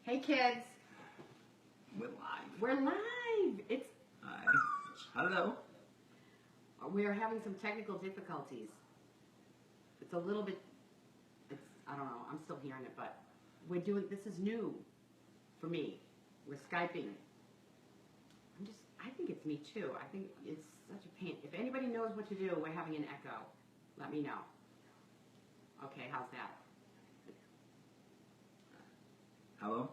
Hey kids. We're live. We're live. It's Hi. Hello. we're having some technical difficulties. It's a little bit I don't know, I'm still hearing it, but this is new for me. We're Skyping. I think it's me too. I think it's such a pain. If anybody knows what to do, we're having an echo. Let me know. Okay, how's that? Hello?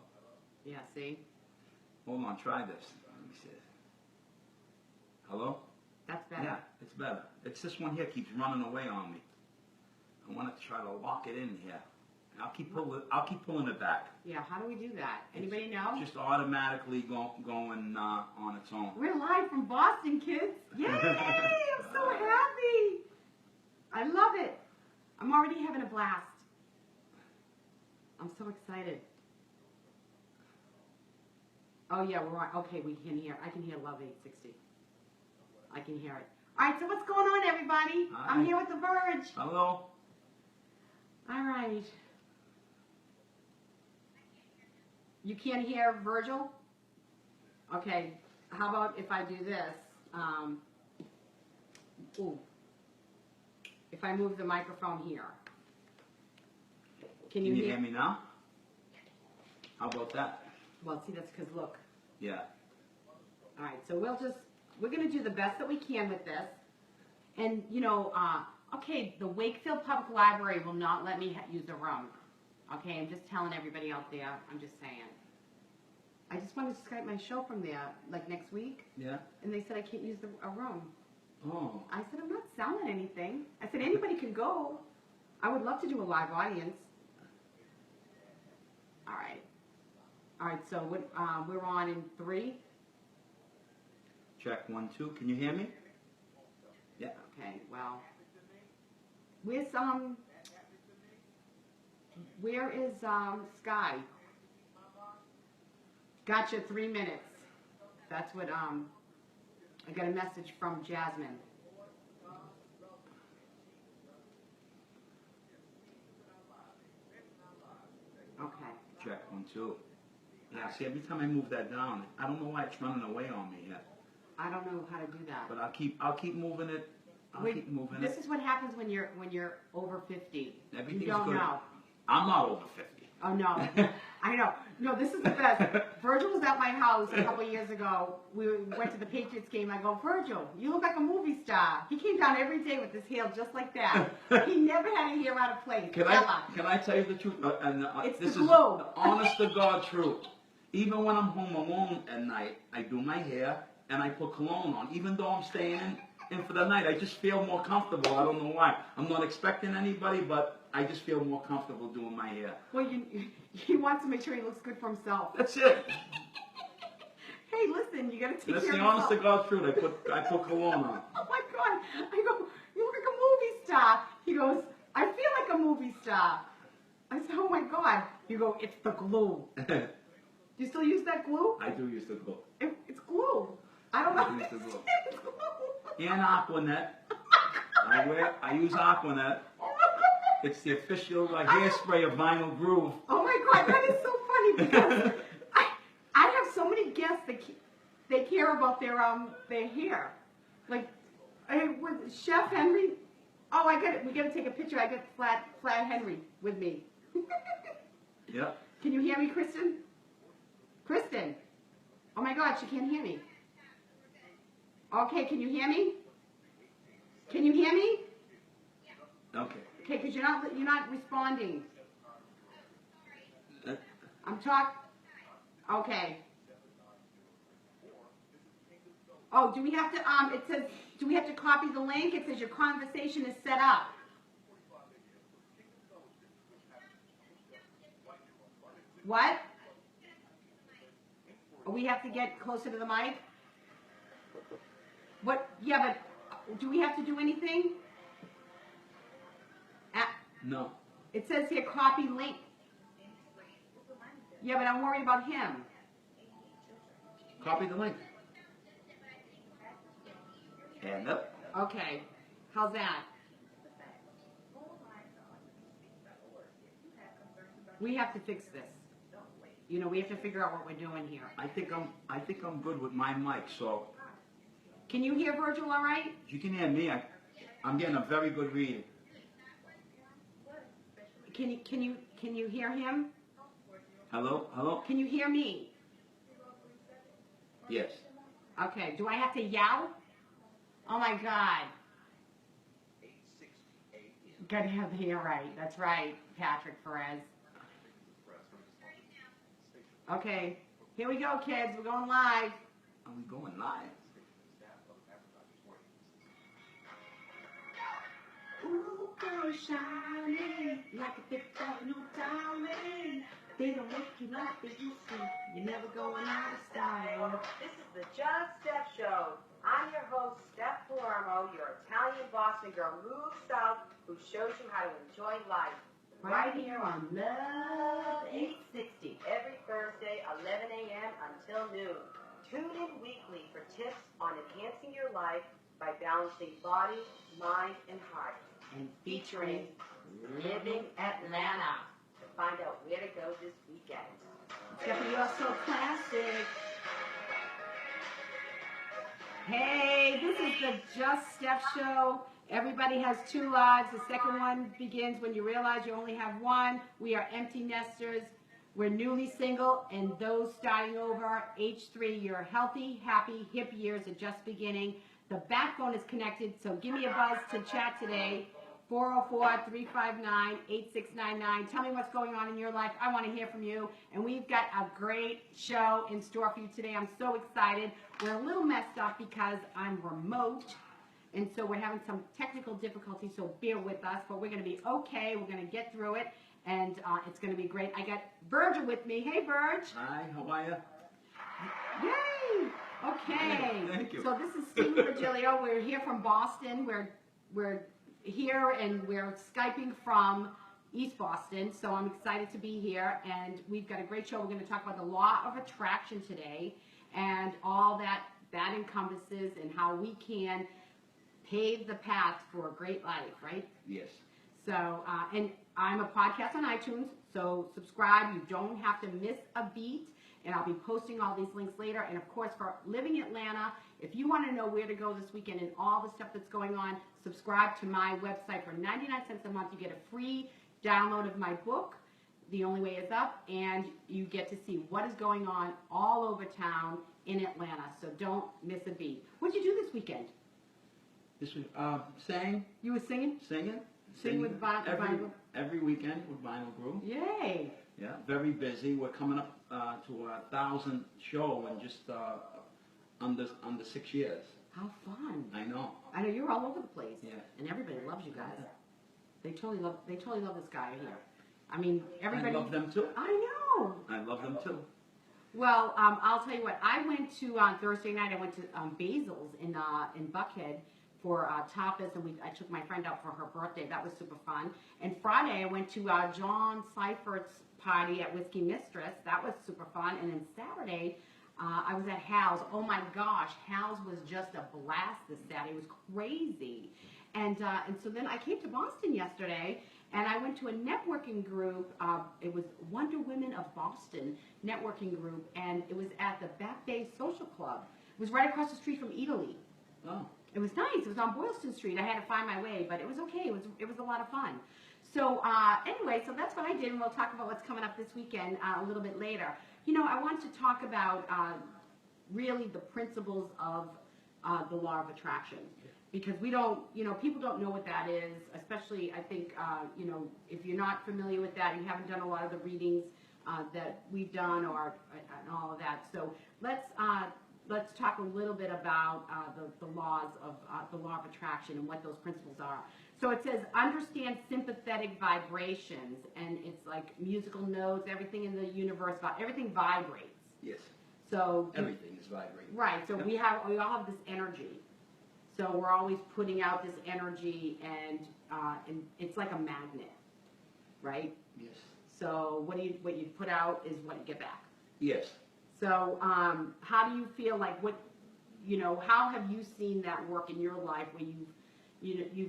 Yeah, see? Hold on, try this. Let me see. Hello? That's better. Yeah, it's better. It's this one here keeps running away on me. I want to try to lock it in here. And I'll keep pulling it back. Yeah, how do we do that? Anybody know? Just automatically going on its own. We're live from Boston, kids. Yay! I'm so happy. I love it. I'm already having a blast. I'm so excited. Oh yeah, we're on. Okay, we can hear. I can hear Love 860. I can hear it. All right, so what's going on, everybody? Hi. I'm here with the Verge. Hello? All right. You can't hear Virgil? Okay. How about if I do this? If I move the microphone here. Can you hear me now? How about that? Well, see, that's because look. Yeah. All right, so we're going to do the best that we can with this. And, okay, the Wakefield Public Library will not let me use the room. Okay, I'm just telling everybody out there. I'm just saying. I just wanted to Skype my show from there, like next week. Yeah. And they said I can't use a room. Oh. I said, I'm not selling anything. I said, anybody can go. I would love to do a live audience. All right. All right, so we're on in 3. Check 1, 2. Can you hear me? Yeah. Okay, well, where is Sky? Gotcha, 3 minutes. That's what, I got a message from Jasmine. Okay. Check 1, 2. Yeah, see, every time I move that down, I don't know why it's running away on me yet. I don't know how to do that. But I'll keep moving it. Keep moving this is what happens when you're over 50. Everything's you don't good. know. I'm not over 50. Oh no, I know. No, this is the best. Virgil was at my house a couple years ago. We went to the Patriots game. I go, Virgil, you look like a movie star. He came down every day with his hair just like that. He never had a hair out of place. Can I tell you the truth? It's this the glue. is honest to God truth. Even when I'm home alone at night, I do my hair and I put cologne on. Even though I'm staying in for the night, I just feel more comfortable. I don't know why. I'm not expecting anybody, but I just feel more comfortable doing my hair. Well, he wants to make sure he looks good for himself. That's it. Hey, listen, you got to take care of yourself. That's the honest to God truth. I put cologne on. Oh my God! I go, you look like a movie star. He goes, I feel like a movie star. I said, oh my God. You go, it's the glue. Do you still use that glue? I do use the glue. It's glue. I don't know. Use the glue. It's glue. And Aquanet. I use Aquanet. Oh my God. It's the official hairspray of Vinyl Groove. Oh my God, that is so funny because I have so many guests that they care about their hair. Like with Chef Henry. Oh, I got it. We got to take a picture. I got Flat Henry with me. Yep. Can you hear me, Kristen? Kristen. Oh my God, she can't hear me. Okay, can you hear me? Can you hear me? Okay. Okay, because you're not responding. I'm talking. Okay. Oh, do we have to? It says, do we have to copy the link? It says your conversation is set up. What? Oh, we have to get closer to the mic. What? Yeah, but do we have to do anything? No. It says here, copy link. Yeah, but I'm worried about him. Copy the link. And up. Okay. How's that? We have to fix this. You know, we have to figure out what we're doing here. I think I'm good with my mic. So Can you hear Virgil all right? if you can hear me, I'm getting a very good reading. Can you hear him? Hello, hello. Can you hear me? Yes. Okay. Do I have to yell? Oh my God. Gotta have the ear right. That's right, Patrick Perez. Okay. Here we go, kids. We're going live. Are we going live? Ooh, girl, shining like a big no diamond. They don't make you like they used to. You're never going out of style. This is the Just Steph Show. I'm your host, Steph Palermo, your Italian Boston girl moved south who shows you how to enjoy life. Right here on Love 860. Every Thursday, 11 a.m. until noon. Tune in weekly for tips on enhancing your life by balancing body, mind, and heart. And featuring Living Atlanta to find out where to go this weekend. Stephanie, you're so classic. Hey, this is the Just Steph Show. Everybody has two lives. The second one begins when you realize you only have one. We are empty nesters. We're newly single, and those starting over, H3, your healthy, happy, hip years are just beginning. The backbone is connected, so give me a buzz to chat today. 404-359-8699. Tell me what's going on in your life. I want to hear from you. And we've got a great show in store for you today. I'm so excited. We're a little messed up because I'm remote. And so we're having some technical difficulties, so bear with us. But we're going to be okay. We're going to get through it. And it's going to be great. I got Virgil with me. Hey, Virg. Hi, how are you? Yay. Okay. Thank you. So this is Steve and Virgilio. We're here from Boston. We're here and we're Skyping from East Boston, so I'm excited to be here, and we've got a great show. We're going to talk about the law of attraction today and all that encompasses and how we can pave the path for a great life, right? Yes. So, and I'm a podcast on iTunes, so subscribe. You don't have to miss a beat, and I'll be posting all these links later. And of course, for Living Atlanta, if you want to know where to go this weekend and all the stuff that's going on, subscribe to my website for 99 cents a month. You get a free download of my book, The Only Way Is Up, and you get to see what is going on all over town in Atlanta. So don't miss a beat. What did you do this weekend? This week, sang. You were singing? Singing. Singing with Vinyl? Every weekend with Vinyl Group. Yay. Yeah, very busy. We're coming up to 1,000 show in just under 6 years. How fun. I know. I know you're all over the place. Yeah. And everybody loves you guys. They totally love this guy here. I mean, everybody. I love them too. I know. I love them too. Well, I'll tell you what. I went to on Thursday night. I went to Basil's in Buckhead for tapas, and I took my friend out for her birthday. That was super fun. And Friday I went to John Seifert's party at Whiskey Mistress. That was super fun. And then Saturday I was at Hal's. Oh my gosh, Hal's was just a blast this Saturday. It was crazy. And so then I came to Boston yesterday, and I went to a networking group. It was Wonder Women of Boston networking group, and it was at the Back Bay Social Club. It was right across the street from Italy. Oh. It was nice. It was on Boylston Street. I had to find my way, but it was okay. It was a lot of fun. So anyway, so that's what I did, and we'll talk about what's coming up this weekend a little bit later. You know, I want to talk about really the principles of the law of attraction, because we don't, you know, people don't know what that is, especially I think, you know, if you're not familiar with that, you haven't done a lot of the readings that we've done and all of that. So let's talk a little bit about the laws of the law of attraction and what those principles are. So it says, understand sympathetic vibrations, and it's like musical notes, everything in the universe, everything vibrates. Yes. So everything is vibrating. Right. So we all have this energy. So we're always putting out this energy, and it's like a magnet, right? Yes. So what you put out is what you get back. Yes. So how do you feel like how have you seen that work in your life where you've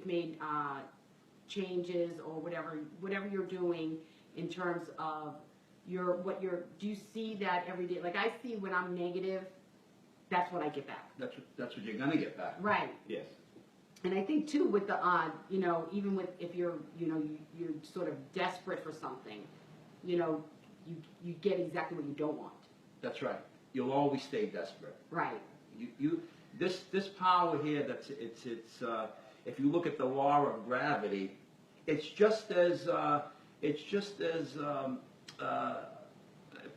made changes or whatever you're doing in terms of do you see that every day? Like I see when I'm negative, that's what I get back. That's what you're gonna get back. Right. Yes. And I think too with the even with if you're you're sort of desperate for something, you get exactly what you don't want. That's right. You'll always stay desperate. Right. This power here, it's if you look at the law of gravity, it's just as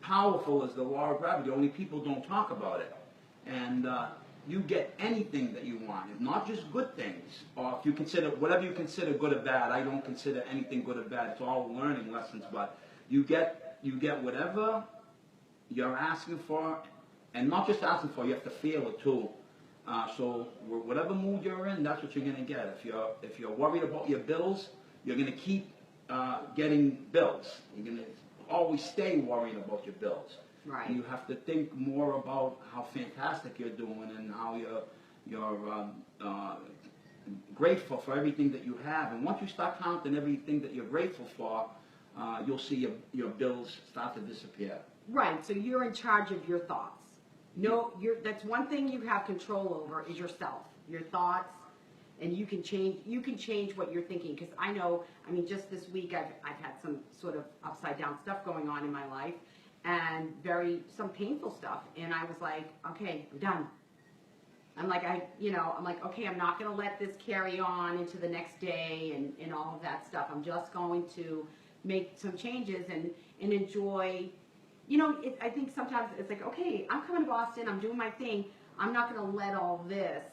powerful as the law of gravity. Only people don't talk about it. And you get anything that you want, not just good things. Or if you consider whatever you consider good or bad. I don't consider anything good or bad. It's all learning lessons. But you get whatever you're asking for, and not just asking for. You have to feel it too. So whatever mood you're in, that's what you're gonna get. If you're worried about your bills, you're gonna keep getting bills. You're gonna always stay worrying about your bills. Right. You have to think more about how fantastic you're doing and how you're grateful for everything that you have. And once you start counting everything that you're grateful for, you'll see your bills start to disappear. Right. So you're in charge of your thoughts. No, that's one thing you have control over is yourself, your thoughts, and you can change what you're thinking. Because I know, just this week I've had some sort of upside down stuff going on in my life, and some painful stuff. And I was like, okay, I'm done. I'm like, okay, I'm not going to let this carry on into the next day and all of that stuff. I'm just going to make some changes and enjoy. I think sometimes it's like, okay, I'm coming to Boston, I'm doing my thing. I'm not going to let all this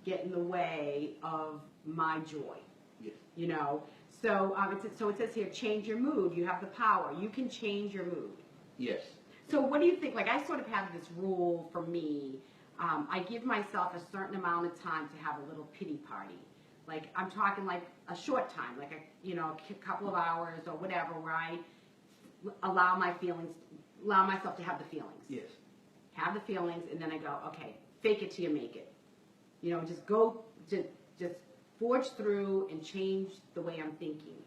get in the way of my joy. Yes. So it says here, change your mood. You have the power. You can change your mood. Yes. So what do you think? Like I sort of have this rule for me. I give myself a certain amount of time to have a little pity party. Like I'm talking like a short time, like a couple of hours or whatever, where I allow myself to have the feelings. Yes. Have the feelings, and then I go, okay, fake it till you make it. Just go, just forge through and change the way I'm thinking.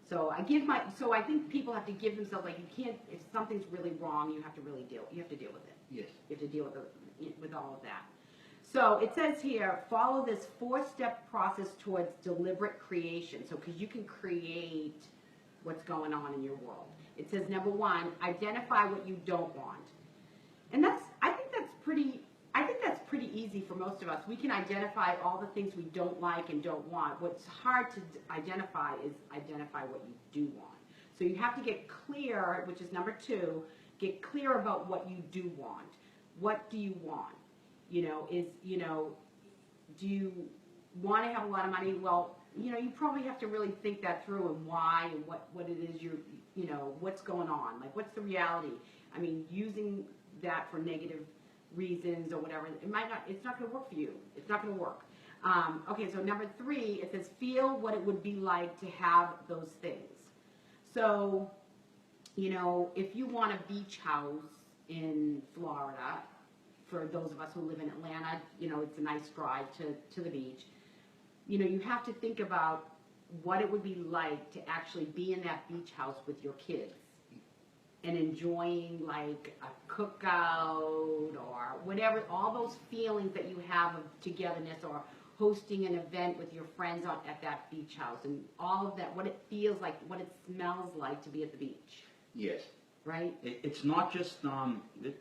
So I think people have to give themselves, like, you can't, if something's really wrong, you have to deal with it. Yes. You have to deal with all of that. So it says here, follow this 4-step process towards deliberate creation. So, because you can create what's going on in your world. It says, number 1, identify what you don't want. And I think that's pretty easy for most of us. We can identify all the things we don't like and don't want. What's hard to identify is identify what you do want. So you have to get clear, which is number 2, get clear about what you do want. What do you want? Do you want to have a lot of money? Well, you probably have to really think that through and why and what it is what's going on. Like, what's the reality? Using that for negative reasons or whatever, it's not going to work for you. It's not going to work. Okay, so number 3, it says feel what it would be like to have those things. So, if you want a beach house in Florida, for those of us who live in Atlanta, it's a nice drive to the beach. You have to think about what it would be like to actually be in that beach house with your kids and enjoying like a cookout or whatever, all those feelings that you have of togetherness, or hosting an event with your friends at that beach house, and all of that, what it feels like, what it smells like to be at the beach. Yes. Right? It's not just,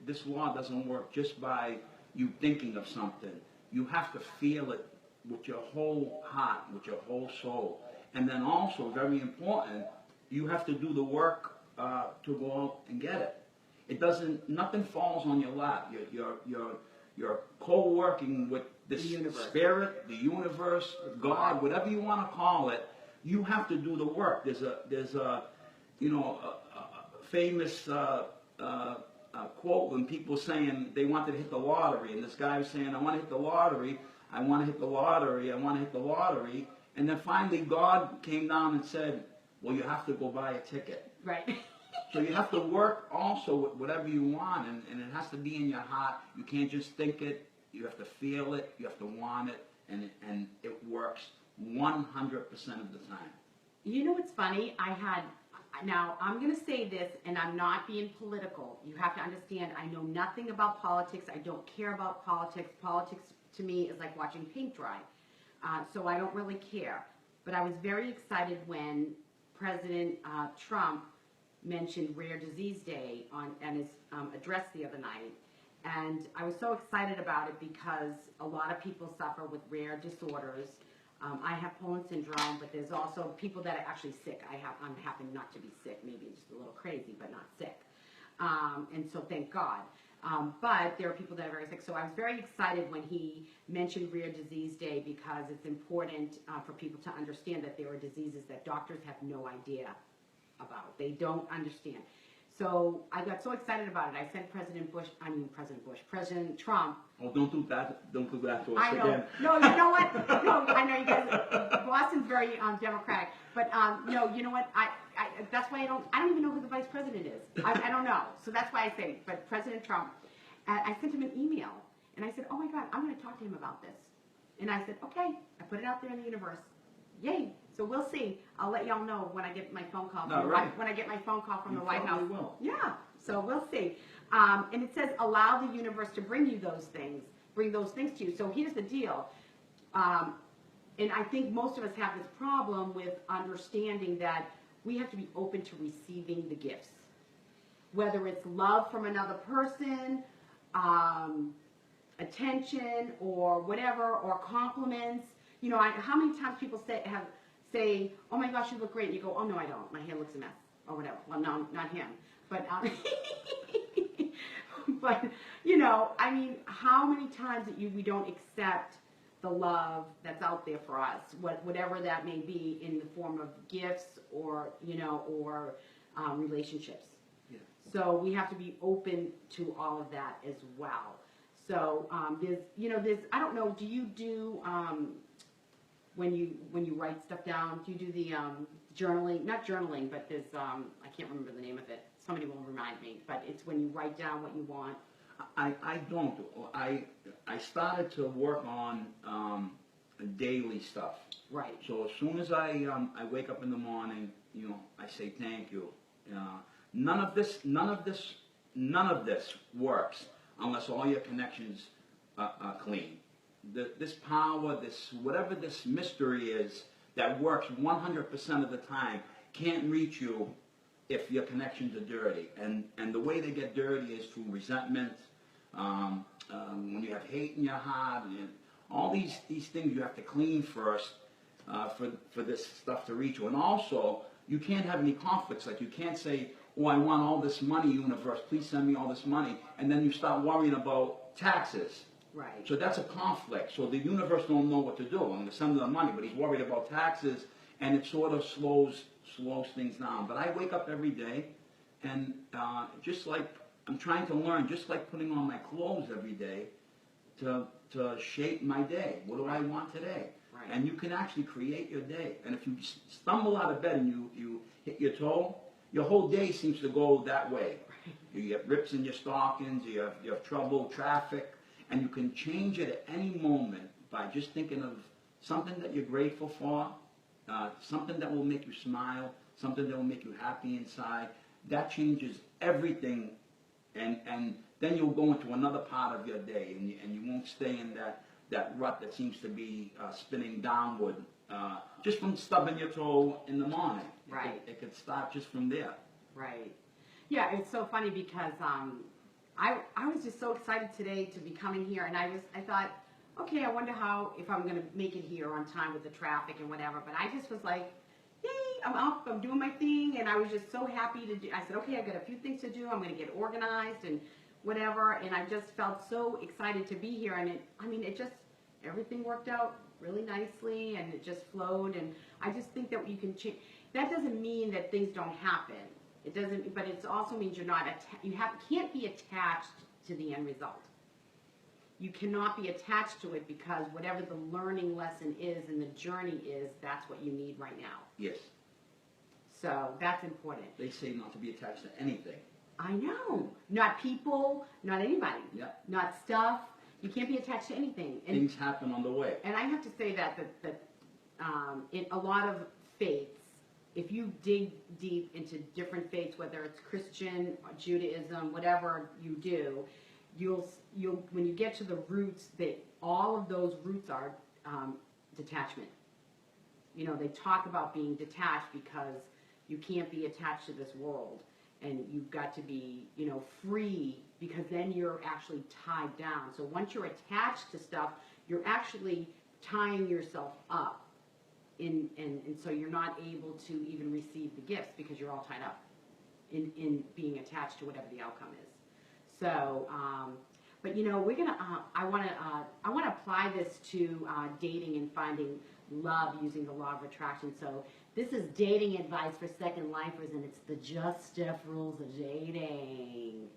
this law doesn't work just by you thinking of something. You have to feel it with your whole heart, with your whole soul. And then also, very important, you have to do the work to go out and get it. Nothing falls on your lap. You're co-working with this spirit, the universe, God, whatever you want to call it. You have to do the work. There's a famous quote when people saying they wanted to hit the lottery, and this guy was saying, I want to hit the lottery, I want to hit the lottery, I want to hit the lottery, and then finally God came down and said, well, you have to go buy a ticket. Right. So you have to work also with whatever you want, and it has to be in your heart. You can't just think it, you have to feel it, you have to want it, and it works 100% of the time. You know what's funny? I Now, I'm going to say this, and I'm not being political. You have to understand, I know nothing about politics. I don't care about politics. Politics, to me, is like watching paint dry. So I don't really care. But I was very excited when President Trump mentioned Rare Disease Day on his address the other night. And I was so excited about it because a lot of people suffer with rare disorders. I have Poland syndrome, but there's also people that are actually sick. I'm happen not to be sick, maybe just a little crazy, but not sick. And so thank God. But there are people that are very sick. So I was very excited when he mentioned Rare Disease Day because it's important for people to understand that there are diseases that doctors have no idea about. They don't understand. So I got so excited about it. I sent President Trump. Oh, don't do that. Don't do that to us I know. again. No, you know what? No, I know you guys. Boston's very democratic, but no, you know what? That's why I don't even know who the vice president is. I don't know. So that's why I say. But President Trump, I sent him an email, and I said, "Oh my God, I'm going to talk to him about this." And I said, "Okay." I put it out there in the universe. Yay! So we'll see. I'll let y'all know when I get my phone call. When I get my phone call from the White House. Will. Yeah. So we'll see. And it says, allow the universe to bring you those things, bring those things to you. So here's the deal. And I think most of us have this problem with understanding that we have to be open to receiving the gifts. Whether it's love from another person, attention, or whatever, or compliments. You know, how many times people say, oh my gosh, you look great. And you go, oh no, I don't. My hair looks a mess, or whatever. Well, no, not him. But, but you know, I mean, how many times that we don't accept the love that's out there for us, whatever that may be, in the form of gifts or, you know, or relationships. Yeah. So we have to be open to all of that as well. So there's, I don't know, do you do, when you write stuff down, do you do the journaling? Not journaling, but there's, I can't remember the name of it. Somebody will remind me. But it's when you write down what you want. I don't. I started to work on daily stuff. Right. So as soon as I wake up in the morning, you know, I say thank you. None of this works unless all your connections are clean. This power, whatever this mystery is that works 100% of the time, can't reach you if your connections are dirty. And the way they get dirty is through resentment, when you have hate in your heart, and all these things you have to clean first for this stuff to reach you. And also, you can't have any conflicts. Like, you can't say, oh, I want all this money, universe, please send me all this money, and then you start worrying about taxes. Right. So that's a conflict. So the universe don't know what to do. I'm going to send him the money, but he's worried about taxes, and it sort of slows things down. But I wake up every day, and just like I'm trying to learn, just like putting on my clothes every day to shape my day. What do I want today? Right. And you can actually create your day. And if you stumble out of bed and you hit your toe, your whole day seems to go that way. Right. You get rips in your stockings, you have trouble, traffic, and you can change it at any moment by just thinking of something that you're grateful for, something that will make you smile, something that will make you happy inside. That changes everything, and then you'll go into another part of your day, and you won't stay in that rut that seems to be spinning downward, just from stubbing your toe in the morning. Right. It could start just from there. Right. Yeah, it's so funny because I was just so excited today to be coming here, and I thought, okay, I wonder if I'm going to make it here on time with the traffic and whatever. But I just was like, yay, I'm up, I'm doing my thing, and I was just so happy to do. I said, okay, I've got a few things to do. I'm going to get organized and whatever, and I just felt so excited to be here. And everything worked out really nicely, and it just flowed. And I just think that you can change. That doesn't mean that things don't happen. It doesn't, but it also means you're not, can't be attached to the end result. You cannot be attached to it, because whatever the learning lesson is and the journey is, that's what you need right now. Yes. So that's important. They say not to be attached to anything. I know. Not people, not anybody. Yeah. Not stuff. You can't be attached to anything. And things happen on the way. And I have to say that in a lot of faiths, if you dig deep into different faiths, whether it's Christian, Judaism, whatever you do, you'll when you get to the roots, that all of those roots are detachment. You know, they talk about being detached because you can't be attached to this world, and you've got to be, you know, free, because then you're actually tied down. So once you're attached to stuff, you're actually tying yourself up, and so you're not able to even receive the gifts because you're all tied up in being attached to whatever the outcome is. So, but you know, we're gonna. I want to apply this to dating and finding love using the law of attraction. So this is dating advice for second lifers, and it's the Just Steph rules of dating.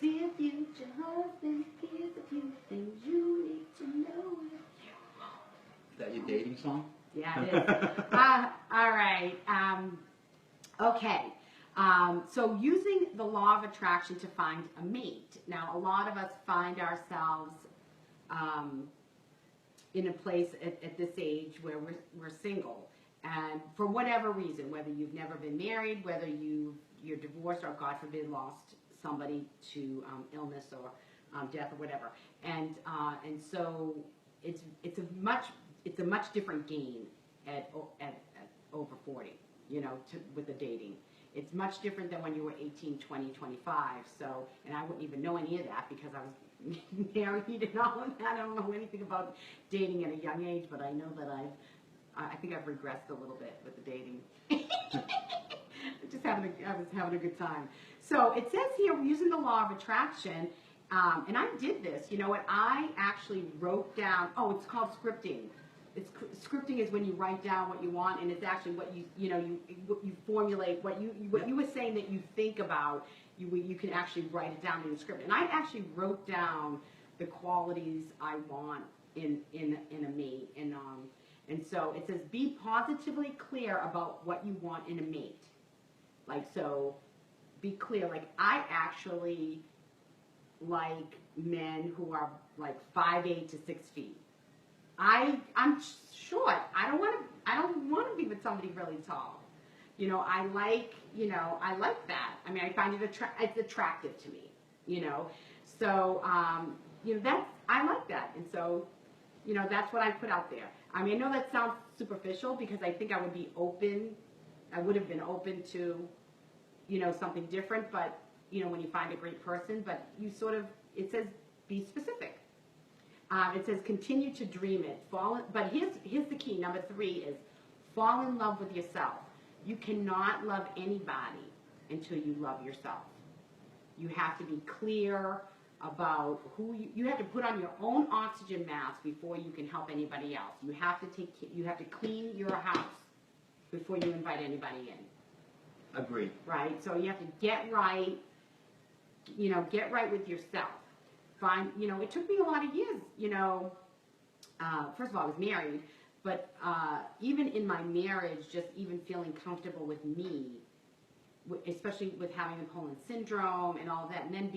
Dear future husband, here's a few things you need to know. Is that your dating song? Yeah, it is. All right. Okay. So using the law of attraction to find a mate. Now, a lot of us find ourselves in a place at this age where we're single, and for whatever reason, whether you've never been married, whether you're divorced, or God forbid lost somebody to illness or death or whatever, and so it's a much different game at over 40, you know, with the dating. It's much different than when you were 18, 20, 25. So, and I wouldn't even know any of that because I was married and all of that. I don't know anything about dating at a young age, but I know that I think I've regressed a little bit with the dating. I was having a good time. So it says here, using the law of attraction, and I did this. You know what? I actually wrote down. Oh, it's called scripting. Scripting is when you write down what you want, and it's actually what you formulate what you were saying that you think about. You can actually write it down in the script. And I actually wrote down the qualities I want in a mate, and so it says, be positively clear about what you want in a mate. Like, so be clear. Like, I actually like men who are like 5'8" to 6 feet. I'm short. I don't want to be with somebody really tall. You know, I like that. I mean, I find it's attractive to me. You know, so you know, I like that, and so, you know, that's what I put out there. I mean, I know that sounds superficial because I think I would have been open to, you know, something different, but, you know, when you find a great person, but you sort of, it says be specific. It says continue to dream it. But here's the key. Number 3 is fall in love with yourself. You cannot love anybody until you love yourself. You have to be clear about who you have to put on your own oxygen mask before you can help anybody else. You have to clean your house before you invite anybody in. Agreed. Right? So you have to get right, you know, get right with yourself. You know, it took me a lot of years, you know, first of all, I was married, but even in my marriage, just even feeling comfortable with me, especially with having bipolar syndrome and all that, and then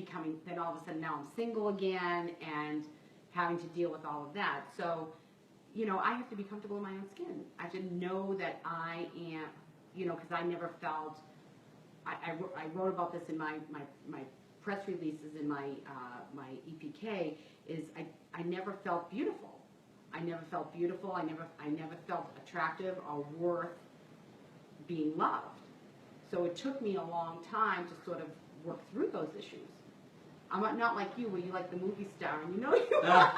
all of a sudden now I'm single again and having to deal with all of that. So, you know, I have to be comfortable in my own skin. I have to know that I am, you know, because I never felt, I wrote about this in my press releases in my my EPK, is I never felt beautiful. I never felt beautiful. I never felt attractive or worth being loved. So it took me a long time to sort of work through those issues. I'm not like you, where you like the movie star and you know you are.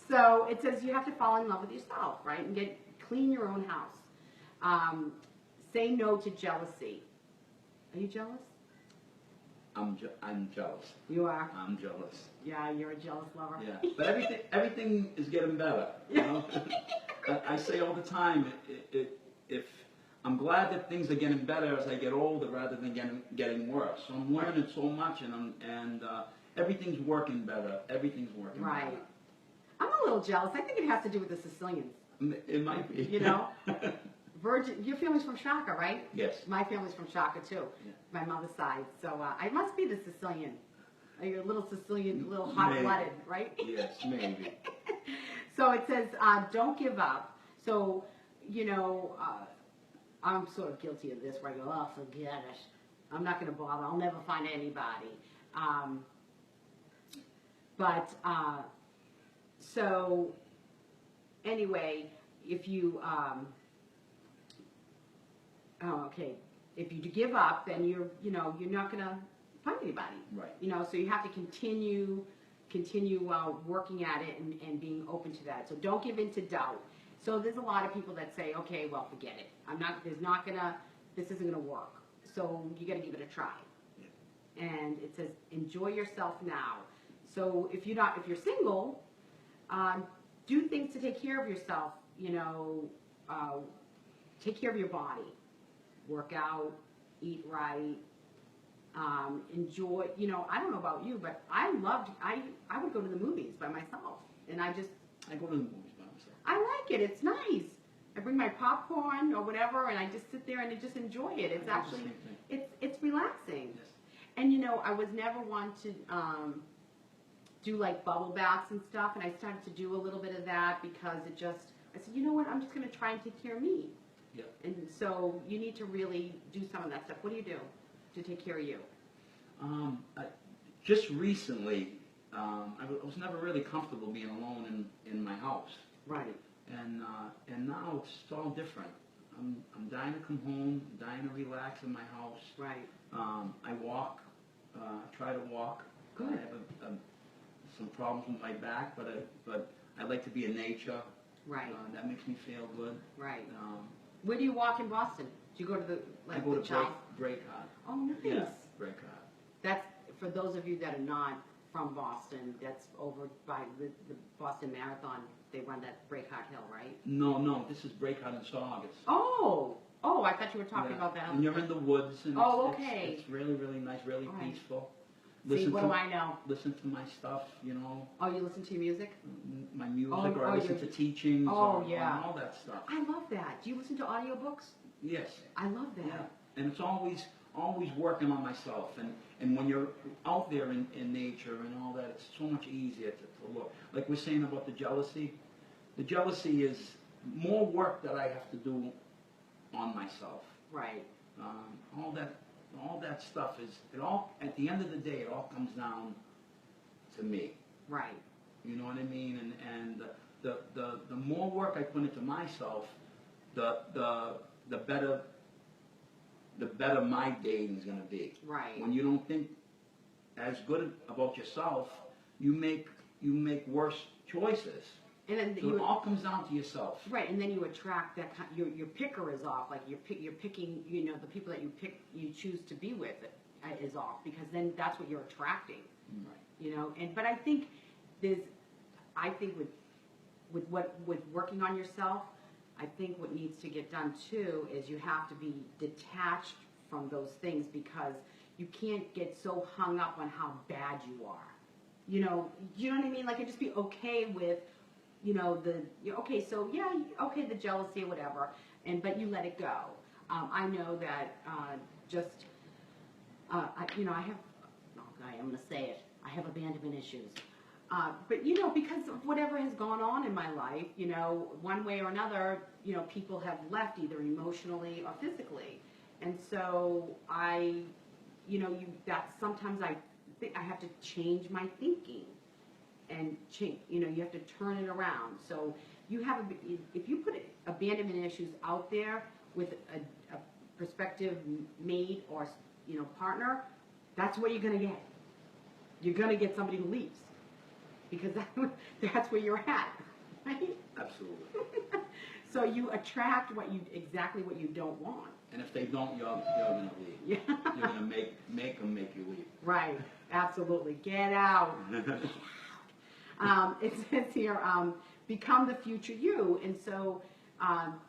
So it says you have to fall in love with yourself, right, and clean your own house. Say no to jealousy. Are you jealous? I'm jealous. You are? I'm jealous. Yeah, you're a jealous lover. Yeah, but everything is getting better. You know, I say all the time, if I'm glad that things are getting better as I get older rather than getting worse. So I'm learning so much, and everything's working better. Everything's working right. better. I'm a little jealous. I think it has to do with the Sicilians. It might be. You know, Virgil. Your family's from Shaka, right? Yes. My family's from Shaka too. Yeah. My mother's side. So I must be the Sicilian. You're a little Sicilian, a little hot-blooded, right? Yes, maybe. So it says, don't give up. So, you know, I'm sort of guilty of this where I go, oh, forget it. I'm not going to bother. I'll never find anybody. So anyway, if you, if you give up, then you're not going to find anybody. Right. You know, so you have to continue working at it and being open to that. So don't give in to doubt. So there's a lot of people that say, okay, well, forget it. This isn't gonna work. So you got to give it a try. Yeah. And it says, enjoy yourself now. So if you're single, do things to take care of yourself. You know, take care of your body, work out, eat right. Enjoy, you know, I don't know about you, but I would go to the movies by myself, and I go to the movies by myself. I like it. It's nice. I bring my popcorn or whatever, and I just sit there and just enjoy it. It's actually, it's relaxing. Yes. And you know, I was never one to do like bubble baths and stuff, and I started to do a little bit of that because I said, you know what, I'm just going to try and take care of me. Yeah. And so you need to really do some of that stuff. What do you do to take care of you? Just recently, I was never really comfortable being alone in my house. Right. And now it's all different. I'm dying to come home, dying to relax in my house. Right. I walk, try to walk. Good. I have some problems with my back, but I like to be in nature. Right. That makes me feel good. Right. Where do you walk in Boston? Do you go to the I go to Breakheart. Oh, nice. Yeah, Breakheart. That's for those of you that are not from Boston. That's over by the Boston Marathon. They run that Breakheart Hill, right? No, this is Breakheart in Saugus. Oh, I thought you were talking about that. And you're in the woods, and okay. It's really, really nice, really peaceful. See, what do I know? Listen to my stuff, you know. Oh, you listen to your music? My music, or I listen to teachings, or all that stuff. I love that. Do you listen to audiobooks? Yes. I love that. Yeah, and it's always working on myself, and when you're out there in nature and all that, it's so much easier to look. Like we're saying about the jealousy is more work that I have to do on myself. Right. All that stuff is, at the end of the day, it all comes down to me. Right. You know what I mean? And the more work I put into myself, the better my dating is going to be. Right. When you don't think as good about yourself, you make worse choices. And then so it all comes down to yourself. Right, and then you attract that your picker is off. Like you're picking, you know, the people that you choose to be with is off, because then that's what you're attracting. Right. You know, but I think with working on yourself, I think what needs to get done too is you have to be detached from those things, because you can't get so hung up on how bad you are. You know what I mean? Like, and just be okay with, you know, the jealousy or whatever, but you let it go. I know that I'm going to say it. I have abandonment issues. But, you know, because of whatever has gone on in my life, you know, one way or another, you know, people have left either emotionally or physically. And so sometimes I think I have to change my thinking and change, you know, you have to turn it around. So if you put abandonment issues out there with a prospective mate or, you know, partner, that's what you're going to get. You're going to get somebody who leaves. Because that's where you're at, right? Absolutely. So you attract exactly what you don't want. And if they don't, you're going to leave. Yeah. You're going to make them make you leave. Right. Absolutely. Get out. It says here, become the future you. And so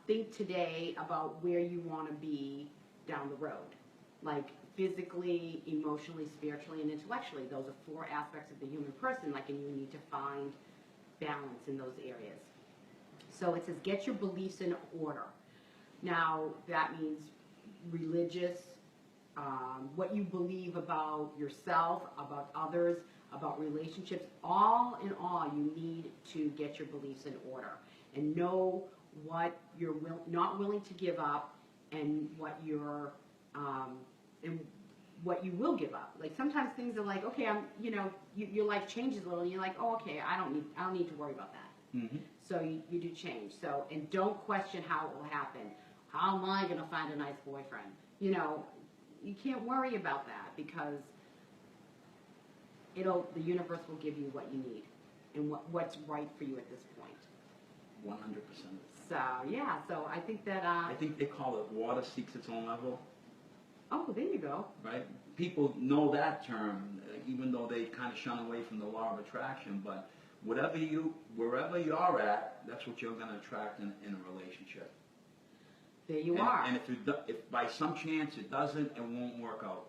think today about where you want to be down the road. Like, physically, emotionally, spiritually, and intellectually. Those are 4 aspects of the human person, and you need to find balance in those areas. So it says, get your beliefs in order. Now, that means religious, what you believe about yourself, about others, about relationships. All in all, you need to get your beliefs in order and know what you're not willing to give up, and what you're and what you will give up. Like sometimes things are like, okay, your life changes a little, and you're like, oh, okay, I don't need to worry about that. Mm-hmm. So you do change. So, and don't question how it will happen. How am I going to find a nice boyfriend? You know, you can't worry about that because the universe will give you what you need and what's right for you at this point. 100%. So yeah, so I think that I think they call it water seeks its own level. oh, there you go. Right? People know that term, even though they kind of shun away from the law of attraction. But wherever you're at, that's what you're going to attract in a relationship. There you are. And if by some chance it doesn't, it won't work out.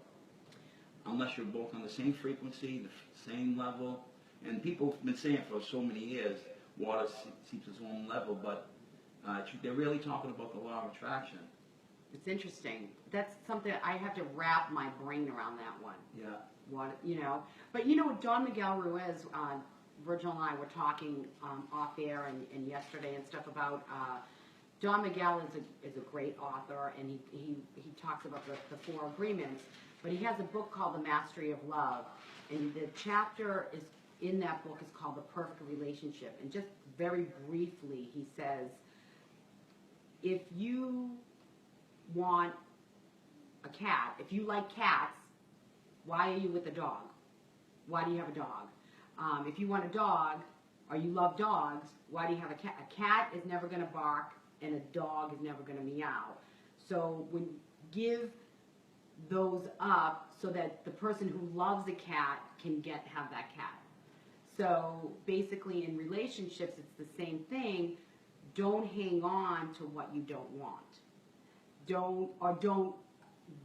Unless you're both on the same frequency, the same level. And people have been saying for so many years, water seeks its own level, but they're really talking about the law of attraction. It's interesting. That's something I have to wrap my brain around that one. Yeah. What, but Don Miguel Ruiz, Virgil and I were talking off air and yesterday and stuff about. Don Miguel is a great author, and he talks about the 4 agreements. But he has a book called The Mastery of Love, and the chapter in that book is called The Perfect Relationship. And just very briefly, he says, if you want a cat, if you like cats, why are you with a dog? Why do you have a dog? If you want a dog, or you love dogs, why do you have a cat? A cat is never going to bark, and a dog is never going to meow. So when give those up so that the person who loves a cat can have that cat. So basically in relationships, it's the same thing. Don't hang on to what you don't want. Don't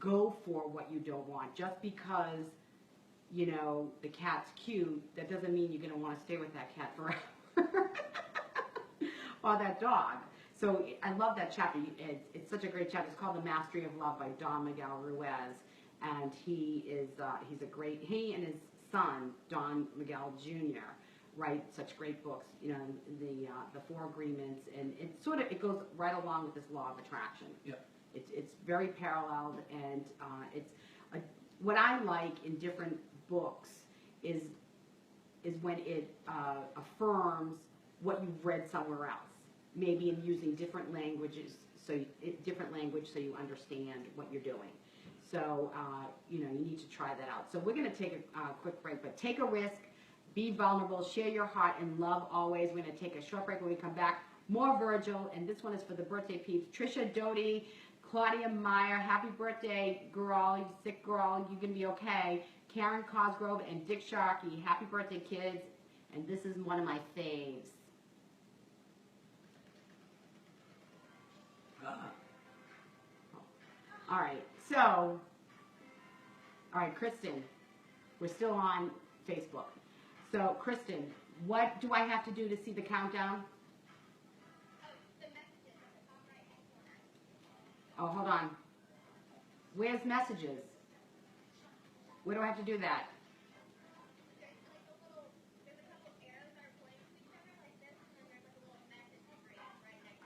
go for what you don't want. Just because, the cat's cute, that doesn't mean you're going to want to stay with that cat forever. Or that dog. So I love that chapter. It's such a great chapter. It's called The Mastery of Love by Don Miguel Ruiz. And he and his son, Don Miguel Jr., write such great books, the 4 agreements, and it goes right along with this law of attraction. Yeah. It's very paralleled, and what I like in different books is when it affirms what you've read somewhere else. Maybe in using different languages, so you understand what you're doing. So you need to try that out. So we're going to take a quick break, but take a risk, be vulnerable, share your heart and love always. We're going to take a short break. When we come back, more Virgil, and this one is for the birthday peeps. Trisha Doty, Claudia Meyer, happy birthday, girl. You sick girl, you're going to be okay. Karen Cosgrove and Dick Sharkey, happy birthday, kids. And this is one of my faves. All right, Kristen, we're still on Facebook. So, Kristen, what do I have to do to see the countdown? Oh, hold on. Where's messages? Where do I have to do that?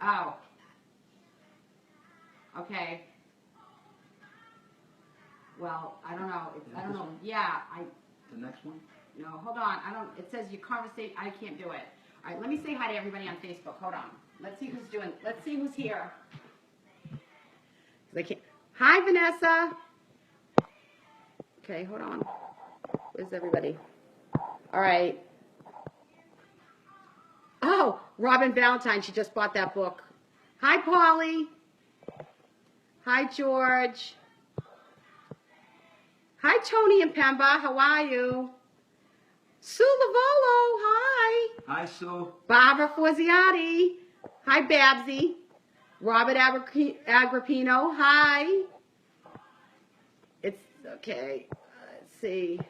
Oh. Okay. Well, I don't know. I don't know. Yeah, The next one? No, hold on. It says your conversation. I can't do it. All right, let me say hi to everybody on Facebook. Hold on. Let's see who's here. Hi, Vanessa. Okay, hold on. Where's everybody? All right. Oh, Robin Valentine. She just bought that book. Hi, Polly. Hi, George. Hi, Tony and Pemba. How are you? Sue Lavolo. Hi. Hi, Sue. Barbara Forziati. Hi, Babsy. Robert Agrippino. Hi. It's okay. Let's see.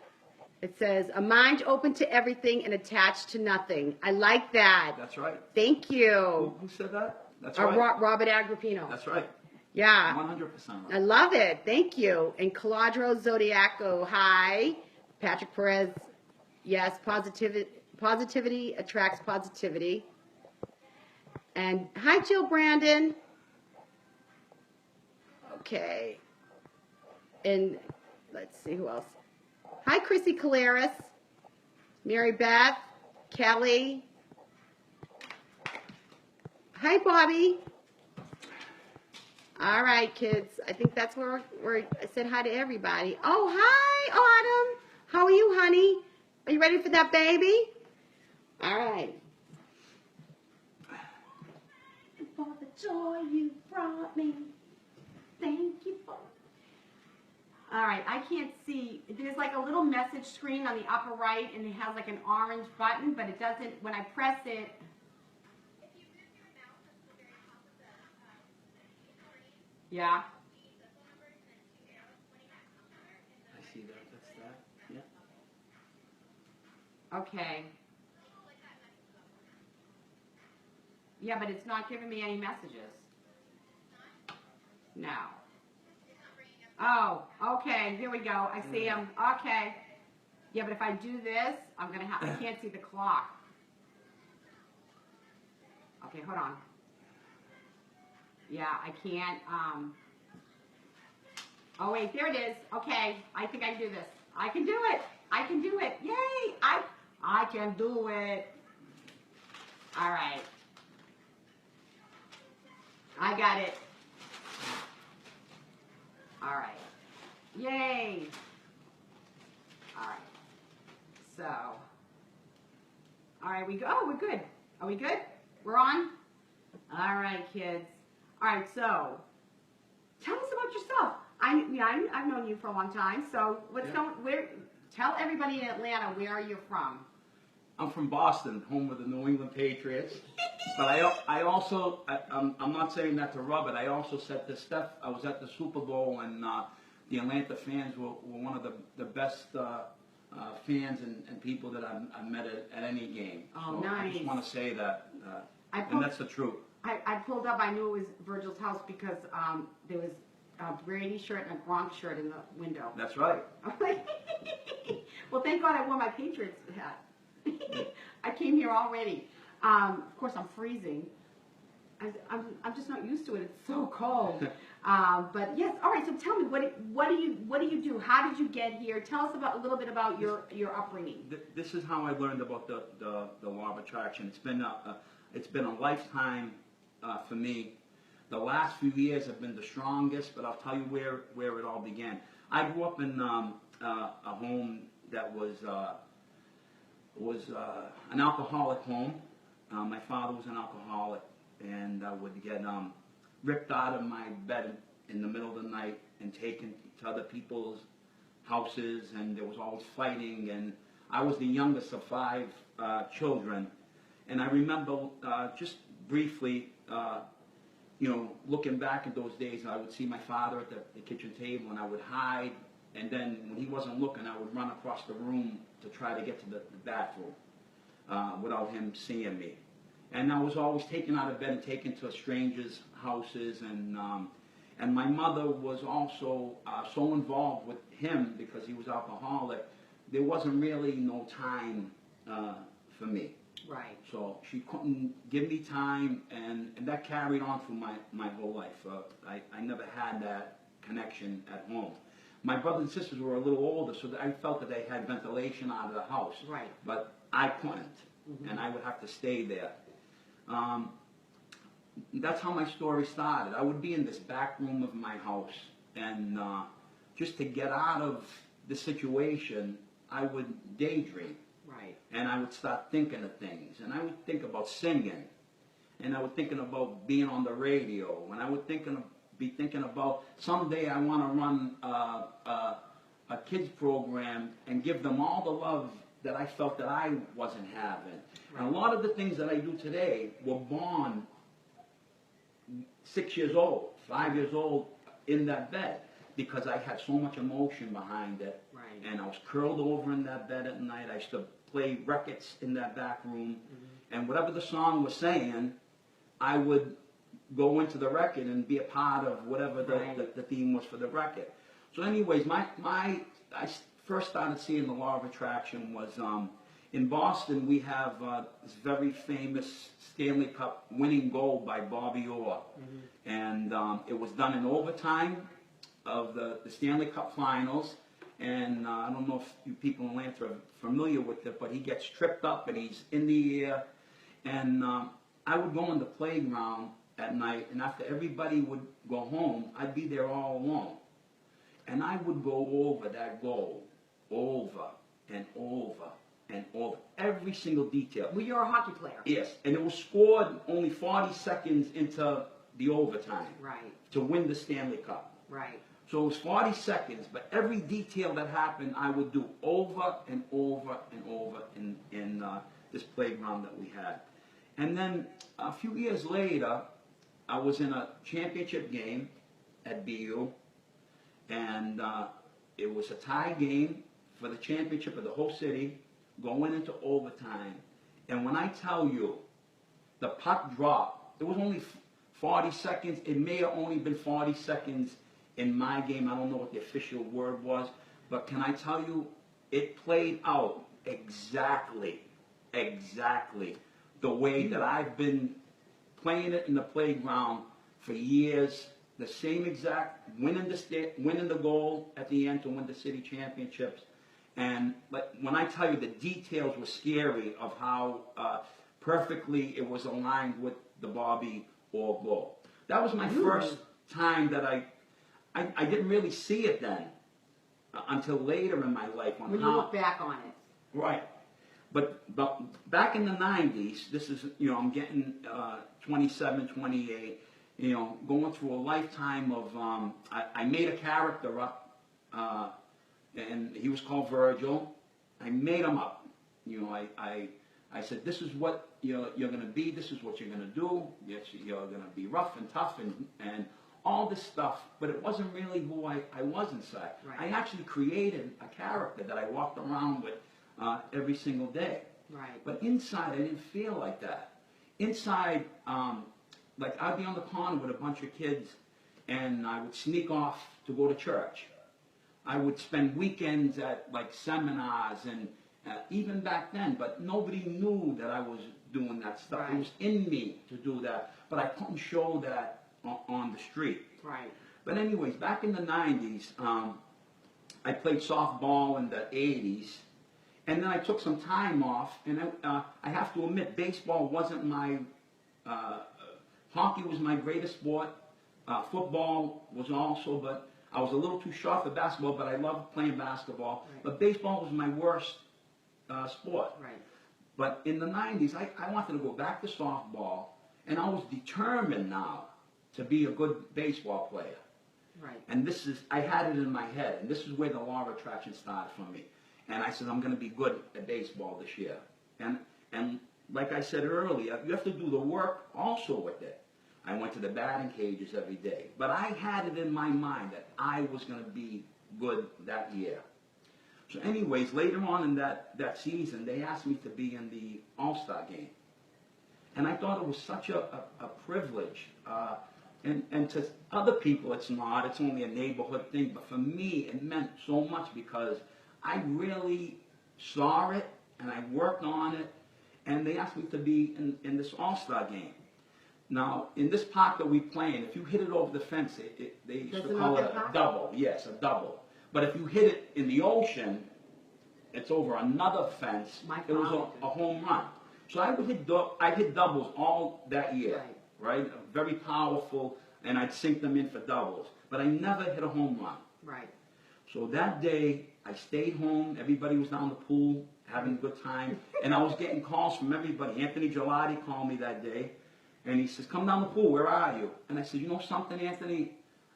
It says, a mind open to everything and attached to nothing. I like that. That's right. Thank you. Who said that? That's right. Robert Agrippino. That's right. Yeah. 100% right. I love it. Thank you. And Caladro Zodiaco, hi. Patrick Perez, yes, positivity attracts positivity. And hi, Jill Brandon. Okay. And let's see who else. Hi, Chrissy Caleris. Mary Beth. Kelly. Hi, Bobby. All right, kids. I think that's where I said hi to everybody. Oh, hi, Autumn. How are you, honey? Are you ready for that baby? All right. For the joy you brought me. Thank you for... All right, I can't see. There's like a little message screen on the upper right, and it has like an orange button, but it doesn't, when I press it... Yeah. I see that. That's that. Yeah. Okay. Yeah, but it's not giving me any messages. No. Oh, okay. Here we go. I see them. Okay. Yeah, but if I do this, I'm gonna have. I can't see the clock. Okay, hold on. Yeah, I can't. Oh wait, there it is. Okay, I think I can do this. I can do it. I can do it. Yay! I can do it. All right. I got it. All right. Yay. All right. So. All right, we go. Oh, we're good. Are we good? We're on? All right, kids. All right, so tell us about yourself. I've known you for a long time. So what's going? Tell everybody in Atlanta where you're from. I'm from Boston, home of the New England Patriots. But I also, I'm not saying that to rub it. I also said to Steph, I was at the Super Bowl, and the Atlanta fans were one of the best fans and people that I've met at any game. Oh, so nice. I just want to say that, and that's the truth. I pulled up. I knew it was Virgil's house because there was a Brady shirt and a Gronk shirt in the window. That's right. Well, thank God I wore my Patriots hat. I came here already. Of course, I'm freezing. I'm just not used to it. It's so cold. But yes, all right. So tell me, what do you do? How did you get here? Tell us a little bit about your upbringing. This is how I learned about the law of attraction. It's been a lifetime for me. The last few years have been the strongest, but I'll tell you where it all began. I grew up in a home that was an alcoholic home. My father was an alcoholic, and I would get ripped out of my bed in the middle of the night and taken to other people's houses, and there was always fighting, and I was the youngest of 5 children. And I remember just briefly, looking back at those days, I would see my father at the kitchen table, and I would hide, and then when he wasn't looking, I would run across the room to try to get to the bathroom without him seeing me. And I was always taken out of bed and taken to strangers' houses, and my mother was also so involved with him because he was alcoholic. There wasn't really no time for me. Right. So she couldn't give me time, and that carried on through my whole life. I never had that connection at home. My brothers and sisters were a little older, so I felt that they had ventilation out of the house. Right. But I couldn't, and I would have to stay there. That's how my story started. I would be in this back room of my house, and just to get out of the situation, I would daydream. Right. And I would start thinking of things, and I would think about singing, and I would thinking about being on the radio, and I would be thinking about someday I want to run a kids program and give them all the love that I felt that I wasn't having. Right. And a lot of the things that I do today were born 6 years old, 5 years old in that bed because I had so much emotion behind it. Right. And I was curled over in that bed at night. I used to play records in that back room, and whatever the song was saying, I would go into the record and be a part of whatever the theme was for the record. So anyways, I first started seeing the law of attraction was in Boston, we have this very famous Stanley Cup winning goal by Bobby Orr. And it was done in overtime of the Stanley Cup Finals. And I don't know if you people in Atlanta are familiar with it, but he gets tripped up and he's in the air. And I would go in the playground at night, and after everybody would go home, I'd be there all alone. And I would go over that goal, over and over and over, every single detail. Well, you're a hockey player. Yes, and it was scored only 40 seconds into the overtime. Right. To win the Stanley Cup. Right. So it was 40 seconds, but every detail that happened, I would do over and over and over in this playground that we had. And then a few years later, I was in a championship game at BU, and it was a tie game for the championship of the whole city, going into overtime. And when I tell you, the puck dropped, it was only 40 seconds. It may have only been 40 seconds in my game. I don't know what the official word was, but can I tell you, it played out exactly the way that I've been playing it in the playground for years. The same exact, winning the goal at the end to win the city championships. And but when I tell you the details were scary of how perfectly it was aligned with the Bobby Orr goal. That was my first time that I didn't really see it then until later in my life. When you look back on it. Right. But back in the 90s, this is, I'm getting 27, 28, going through a lifetime of, I made a character up, and he was called Virgil. I made him up. I said, this is what you're going to be, this is what you're going to do, you're going to be rough and tough and all this stuff, but it wasn't really who I was inside. Right. I actually created a character that I walked around with every single day. Right. But inside, I didn't feel like that. Inside, like I'd be on the corner with a bunch of kids, and I would sneak off to go to church. I would spend weekends at like seminars, and even back then, but nobody knew that I was doing that stuff. Right. It was in me to do that, but I couldn't show that on the street. Right. But anyways, back in the 90s, I played softball in the 80s. And then I took some time off, and I have to admit, baseball wasn't my, hockey was my greatest sport, football was also, but I was a little too short for basketball, but I loved playing basketball. Right. But baseball was my worst sport. Right. But in the 90s, I wanted to go back to softball, and I was determined now to be a good baseball player. Right. And I had it in my head, and this is where the law of attraction started for me. And I said, I'm going to be good at baseball this year. And like I said earlier, you have to do the work also with it. I went to the batting cages every day. But I had it in my mind that I was going to be good that year. So anyways, later on in that season, they asked me to be in the All-Star game. And I thought it was such a privilege. And to other people, it's not. It's only a neighborhood thing. But for me, it meant so much because I really saw it, and I worked on it, and they asked me to be in this All-Star game. Now, in this park that we play in, if you hit it over the fence, they used to call it a double. Yes, a double. But if you hit it in the ocean, it's over another fence. It was a home run. So I hit doubles all that year, right? Very powerful, and I'd sink them in for doubles. But I never hit a home run. Right. So that day, I stayed home. Everybody was down the pool having a good time. And I was getting calls from everybody. Anthony Gelati called me that day. And he says, come down the pool. Where are you? And I said, you know something, Anthony?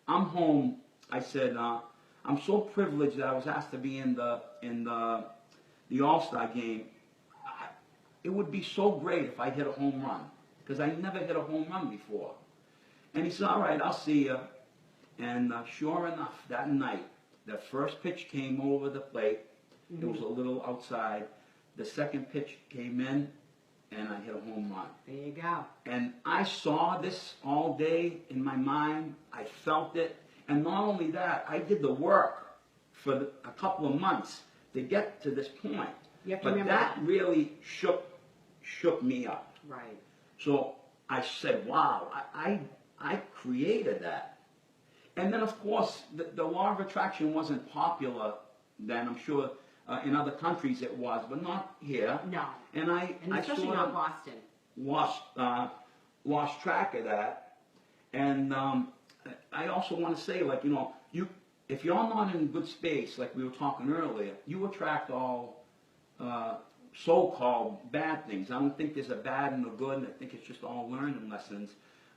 I'm home. I said, I'm so privileged that I was asked to be in the All-Star game. It would be so great if I hit a home run. Because I never hit a home run before. And he said, all right, I'll see you. And sure enough, that night, the first pitch came over the plate. It was a little outside. The second pitch came in, and I hit a home run. There you go. And I saw this all day in my mind. I felt it. And not only that, I did the work for a couple of months to get to this point. You have to But remember that that. really shook me up. Right. So I said, wow, I created that. And then, of course, the law of attraction wasn't popular then. I'm sure in other countries it was, but not here. No. And I especially sort not of Boston. lost track of that. And I also want to say, like, if you're not in good space, like we were talking earlier, you attract all so-called bad things. I don't think there's a bad and a good. I think it's just all learning lessons.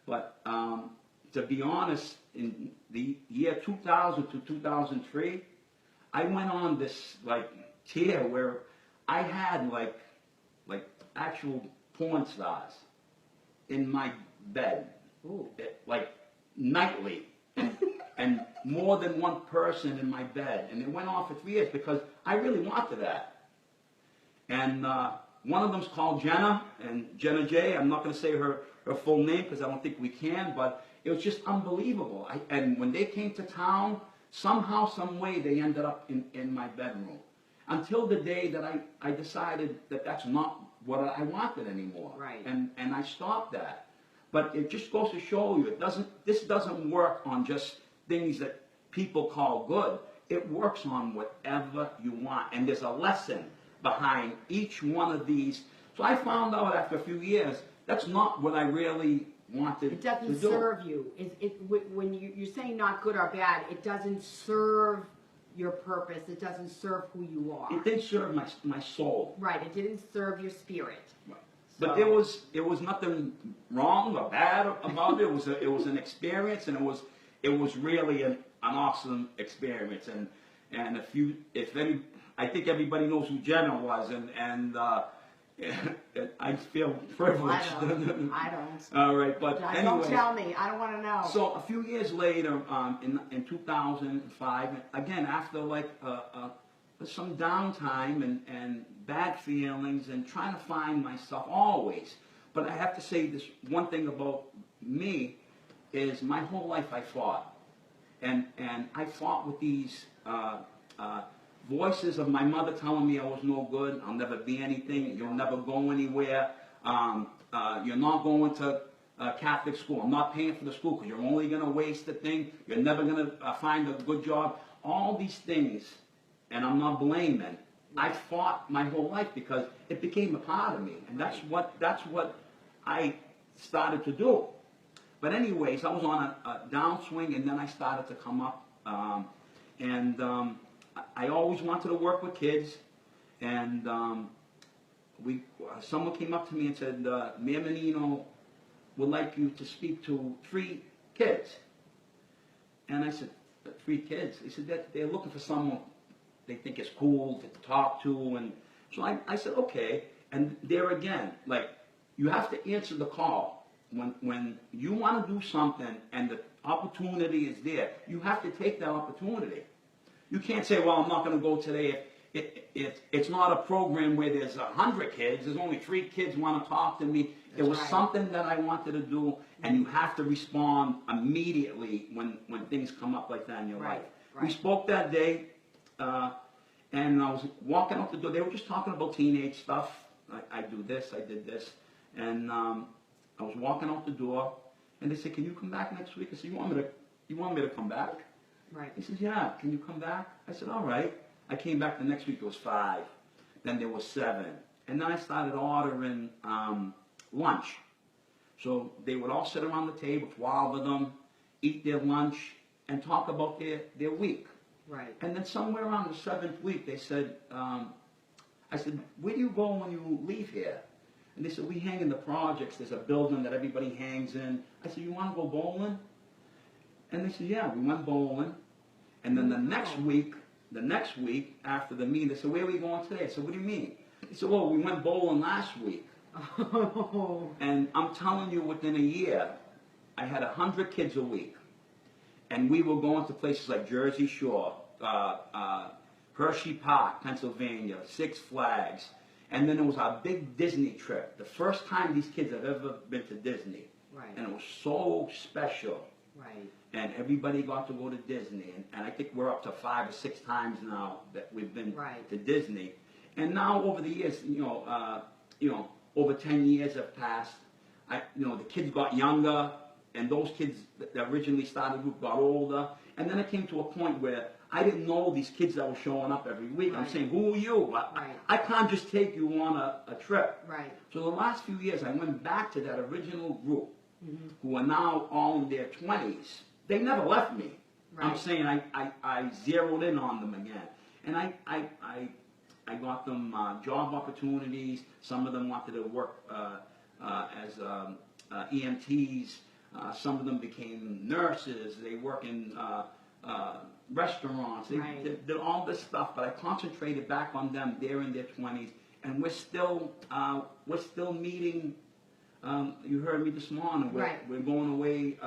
But to be honest, in the year 2000 to 2003, I went on this like tear where I had like actual porn stars in my bed, Ooh. like nightly, and more than one person in my bed, and it went on for 3 years because I really wanted that. And one of them's called Jenna, and Jenna J. I'm not going to say her full name because I don't think we can, but it was just unbelievable. And when they came to town, somehow, some way, they ended up in my bedroom. Until the day that I decided that that's not what I wanted anymore. Right. And I stopped that. But it just goes to show you, this doesn't work on just things that people call good. It works on whatever you want. And there's a lesson behind each one of these. So I found out after a few years, that's not what I really wanted It doesn't to do. serve you. When you're saying not good or bad, it doesn't serve your purpose. It doesn't serve who you are. It didn't serve my soul. Right. It didn't serve your spirit. Right. But there was nothing wrong or bad about it. It was an experience, and it was really an awesome experience. And I think everybody knows who Jenna was, and I feel privileged. I don't. All right, but Don't anyways, tell me. I don't want to know. so a few years later, in 2005, again after like some downtime and bad feelings and trying to find myself always. But I have to say this one thing about me is my whole life I fought, and I fought with these voices of my mother telling me I was no good, I'll never be anything, you'll never go anywhere, you're not going to Catholic school, I'm not paying for the school because you're only going to waste the thing, you're never going to find a good job. All these things, and I'm not blaming, I fought my whole life because it became a part of me, and that's what I started to do. But anyways, I was on a downswing, and then I started to come up, I always wanted to work with kids, and someone came up to me and said, Mayor Menino would like you to speak to 3 kids. And I said, 3 kids? He said that they're looking for someone they think is cool to talk to, and so I said, okay. And there again, like, you have to answer the call. When you want to do something and the opportunity is there, you have to take that opportunity. You can't say, well, I'm not going to go today. It's not a program where there's 100 kids. There's only 3 kids want to talk to me. It was something that I wanted to do, and you have to respond immediately when things come up like that in your life. We spoke that day, and I was walking out the door. They were just talking about teenage stuff. I do this, I did this. And I was walking out the door, and they said, can you come back next week? I said, you want me to come back? Right. He says, yeah, can you come back? I said, all right. I came back the next week, it was 5. Then there was 7. And then I started ordering lunch. So they would all sit around the table, 12 of them, eat their lunch, and talk about their week. Right. And then somewhere around the 7th week, they said, I said, where do you go when you leave here? And they said, we hang in the projects. There's a building that everybody hangs in. I said, you want to go bowling? And they said, yeah, we went bowling. And then the next week after the meeting, they said, where are we going today? I said, what do you mean? They said, well, we went bowling last week. Oh. And I'm telling you, within a year, I had 100 kids a week. And we were going to places like Jersey Shore, Hershey Park, Pennsylvania, Six Flags. And then it was our big Disney trip. The first time these kids have ever been to Disney. Right. And it was so special. Right. And everybody got to go to Disney. And I think we're up to 5 or 6 times now that we've been to Disney. And now over the years, over 10 years have passed. The kids got younger, and those kids that originally started the group got older. And then it came to a point where I didn't know these kids that were showing up every week. Right. I'm saying, who are you? I can't just take you on a trip. Right. So the last few years, I went back to that original group, Mm-hmm. who are now all in their 20s. They never left me. Right. I'm saying I zeroed in on them again. And I got them job opportunities. Some of them wanted to work as EMTs. Some of them became nurses. They work in restaurants. They did all this stuff, but I concentrated back on them. They're in their 20s, and we're still meeting. You heard me this morning. We're going away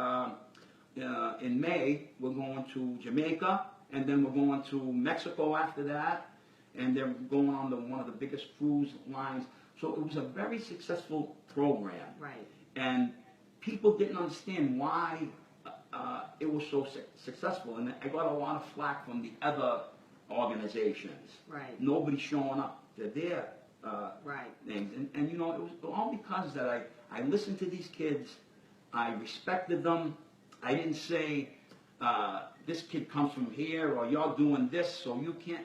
in May. We're going to Jamaica, and then we're going to Mexico after that, and they're going on one of the biggest cruise lines. So it was a very successful program. Right. And people didn't understand why it was so successful, and I got a lot of flack from the other organizations. Right. Nobody showing up to their right. things, and it was all because that I listened to these kids, I respected them. I didn't say this kid comes from here or you're doing this, so you can't.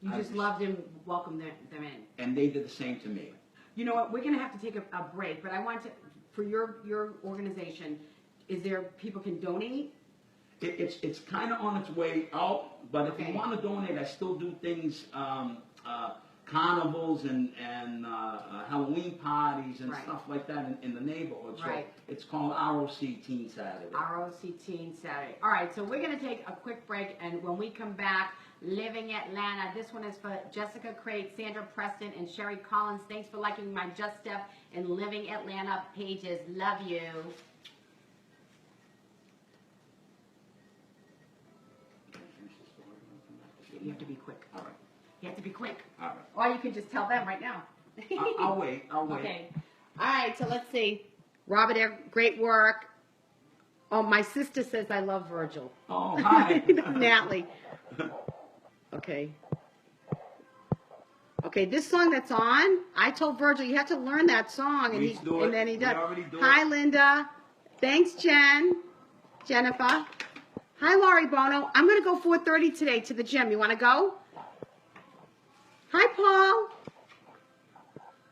You just loved and welcomed them in. And they did the same to me. You know what? We're going to have to take a break, but I want to, for your organization, is there people can donate? It's kind of on its way out, but if you want to donate, I still do things, carnivals and Halloween parties and stuff like that in the neighborhood. So it's called ROC Teen Saturday. ROC Teen Saturday. All right, so we're going to take a quick break, and when we come back, Living Atlanta. This one is for Jessica Craig, Sandra Preston, and Sherry Collins. Thanks for liking my Just Steph and Living Atlanta pages. Love you. You have to be quick. All right. You have to be quick. All right. Or you can just tell them right now. I'll wait. Okay. All right, so let's see. Robert, great work. Oh, my sister says I love Virgil. Oh, hi. Natalie. Okay. Okay, this song that's on, I told Virgil you have to learn that song, and then he does. Hi, Linda. Thanks, Jennifer. Hi, Laurie Bono. I'm going to go 4:30 today to the gym. You want to go? Hi, Paul.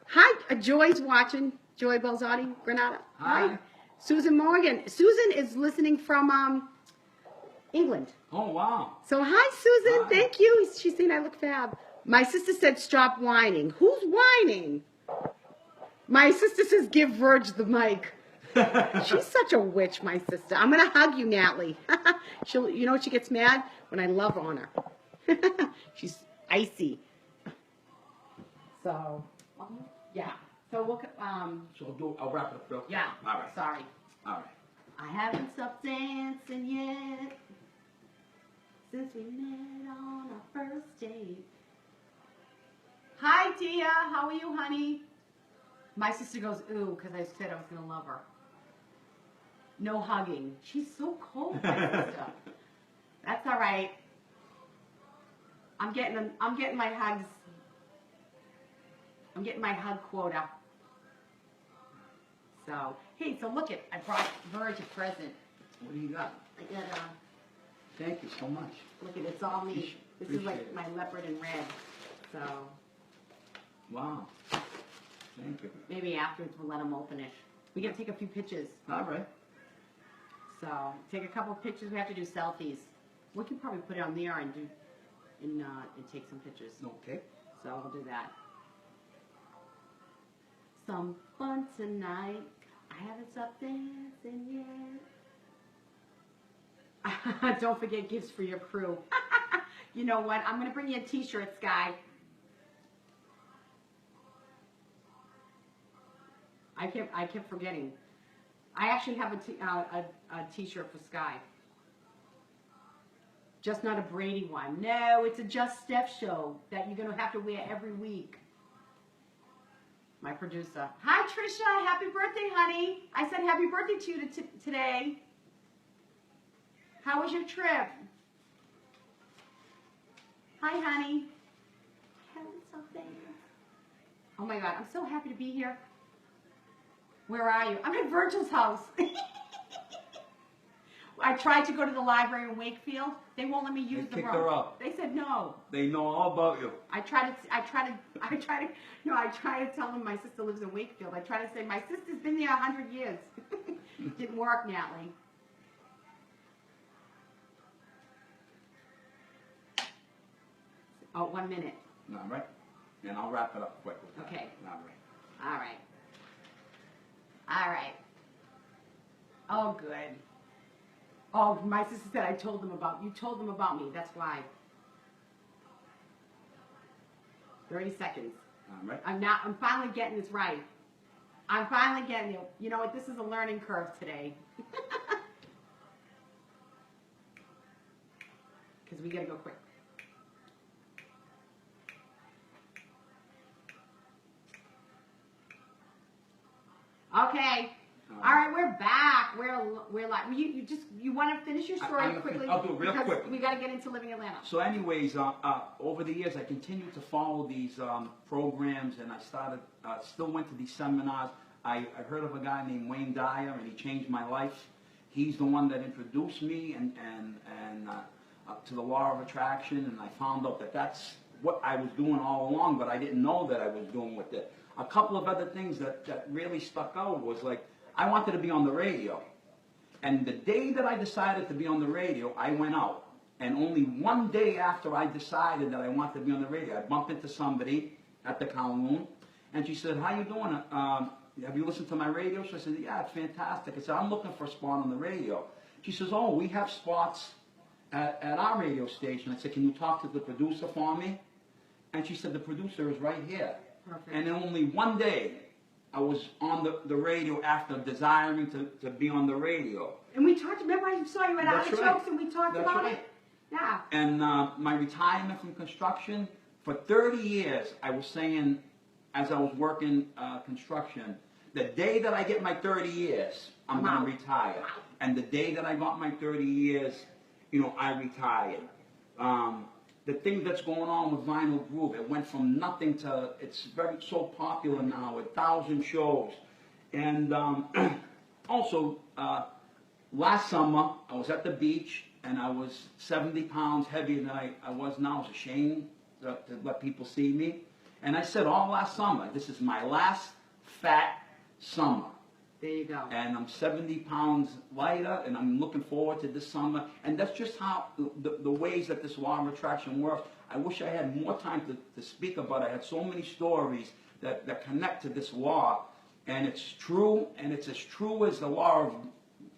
Hi, Joy's watching. Joy Belzotti, Granada. Hi. Susan Morgan. Susan is listening from England. Oh, wow. So, hi, Susan. Hi. Thank you. She's saying I look fab. My sister said stop whining. Who's whining? My sister says give Virg the mic. She's such a witch, my sister. I'm going to hug you, Natalie. You know what she gets mad? When I love on her. She's icy. So, yeah. So, we'll, I'll wrap it up, Phil. yeah. All right. Sorry. All right. I haven't stopped dancing yet since we met on our first date. Hi, Tia. How are you, honey? My sister goes, ooh, because I said I was going to love her. No hugging. She's so cold, my sister. That's all right. I'm getting my hugs. I'm getting my hug quota. So, hey, so look I brought Virg a present. What do you got? I got Thank you so much. look at it's all me. This is like my leopard in red. So. Wow. Thank you. Maybe afterwards we'll let them open it. We gotta take a few pictures. All right. So take a couple pictures. We have to do selfies. We can probably put it on there and take some pictures. Okay. So I'll do that. Some fun tonight. I haven't stopped dancing yet. Don't forget gifts for your crew. You know what? I'm gonna bring you a T-shirt, Sky. I kept forgetting. I actually have a T-shirt for Sky. Just not a Brady one. No, it's a Just Steph Show that you're gonna have to wear every week. My producer. Hi, Trisha. Happy birthday, honey. I said happy birthday to you today. How was your trip? Hi, honey. So thanks. Oh my God, I'm so happy to be here. Where are you? I'm at Virgil's house. I tried to go to the library in Wakefield. They won't let me use the room. Kicked her out. They said no. They know all about you. I try to tell them my sister lives in Wakefield. I try to say my sister's been there 100 years. Didn't work, Natalie. Oh, 1 minute. All right. And I'll wrap it up quick with that. Okay. All right. All right. All right. Oh, good. Oh, my sister said you told them about me. That's why. 30 seconds. All right. I'm finally getting this right. I'm finally getting it. You know what? This is a learning curve today. Because we got to go quick. Okay. All right, we're back. We're like you want to finish your story quickly? I'll do it real quick. We got to get into Living Atlanta. So, anyways, over the years, I continued to follow these programs, and I started. Still went to these seminars. I heard of a guy named Wayne Dyer, and he changed my life. He's the one that introduced me and to the law of attraction, and I found out that that's what I was doing all along, but I didn't know that I was doing with it. A couple of other things that really stuck out was like, I wanted to be on the radio. And the day that I decided to be on the radio, I went out. And only one day after I decided that I wanted to be on the radio, I bumped into somebody at the Kowloon, and she said, how you doing? Have you listened to my radio show? I said, yeah, it's fantastic. I said, I'm looking for a spot on the radio. She says, oh, we have spots at our radio station. I said, can you talk to the producer for me? And she said, the producer is right here. Perfect. And in only one day, I was on the radio after desiring to be on the radio. And we talked, remember I saw you at That's Artichokes right. and we talked That's about right. it? Yeah. And my retirement from construction, for 30 years, I was saying, as I was working construction, the day that I get my 30 years, I'm going to retire. And the day that I got my 30 years, I retired. The thing that's going on with Vinyl Groove, it went from nothing to, it's so popular now, 1,000 shows. And also, last summer, I was at the beach, and I was 70 pounds heavier than I was now. I was ashamed to let people see me. And I said all last summer, this is my last fat summer. There you go. And I'm 70 pounds lighter, and I'm looking forward to this summer. And that's just how the ways that this law of attraction works. I wish I had more time to speak about it. I had so many stories that connect to this law. And it's true, and it's as true as the law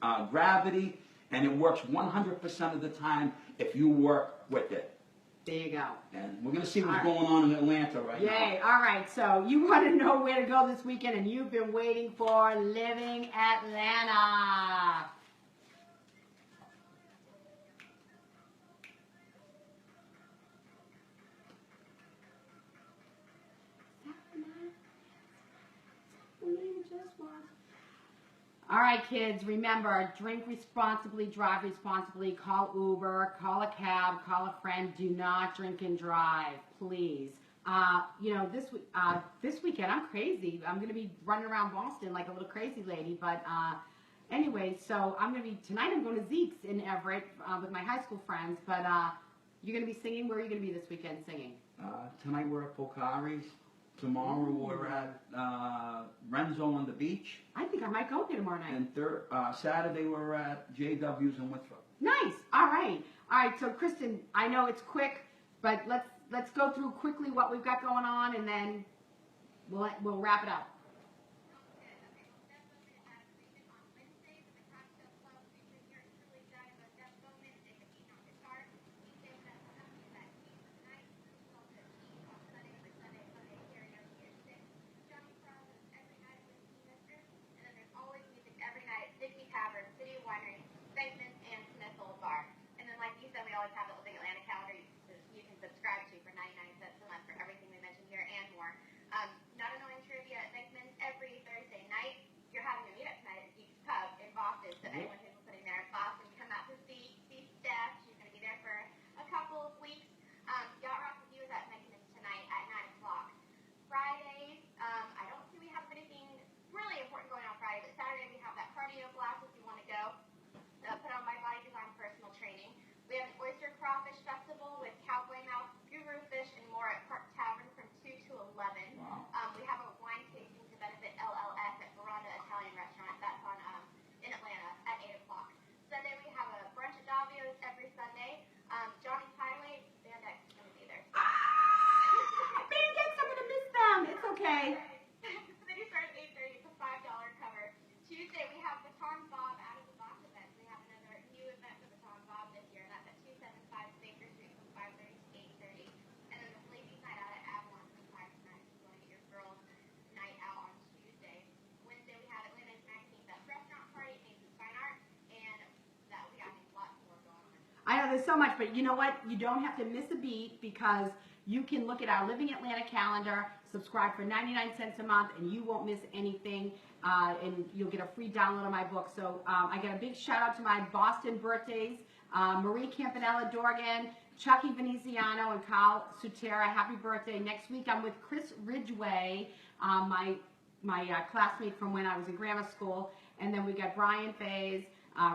of gravity. And it works 100% of the time if you work with it. There you go. And we're going to see what's going on in Atlanta right now. Yay. All right. So you want to know where to go this weekend, and you've been waiting for Living Atlanta. All right, kids, remember, drink responsibly, drive responsibly, call Uber, call a cab, call a friend. Do not drink and drive, please. This weekend, I'm crazy. I'm going to be running around Boston like a little crazy lady. But anyway, so tonight I'm going to Zeke's in Everett with my high school friends. But you're going to be singing. Where are you going to be this weekend singing? Tonight we're at Pocari's. Tomorrow we're at Renzo on the beach. I think I might go there tomorrow night. And Saturday we're at JW's in Winthrop. Nice. All right. All right. So Kristen, I know it's quick, but let's go through quickly what we've got going on, and then we'll wrap it up. Have the Living Atlanta calendar you can subscribe to for 99 cents a month for everything we mentioned here and more. Not annoying trivia. Thanks there's so much, but you know what? You don't have to miss a beat because you can look at our Living Atlanta calendar, subscribe for 99 cents a month, and you won't miss anything, and you'll get a free download of my book. So I got a big shout out to my Boston birthdays, Marie Campanella Dorgan, Chucky Veneziano, and Carl Sutera. Happy birthday. Next week I'm with Chris Ridgway, my classmate from when I was in grammar school, and then we got Brian Fays,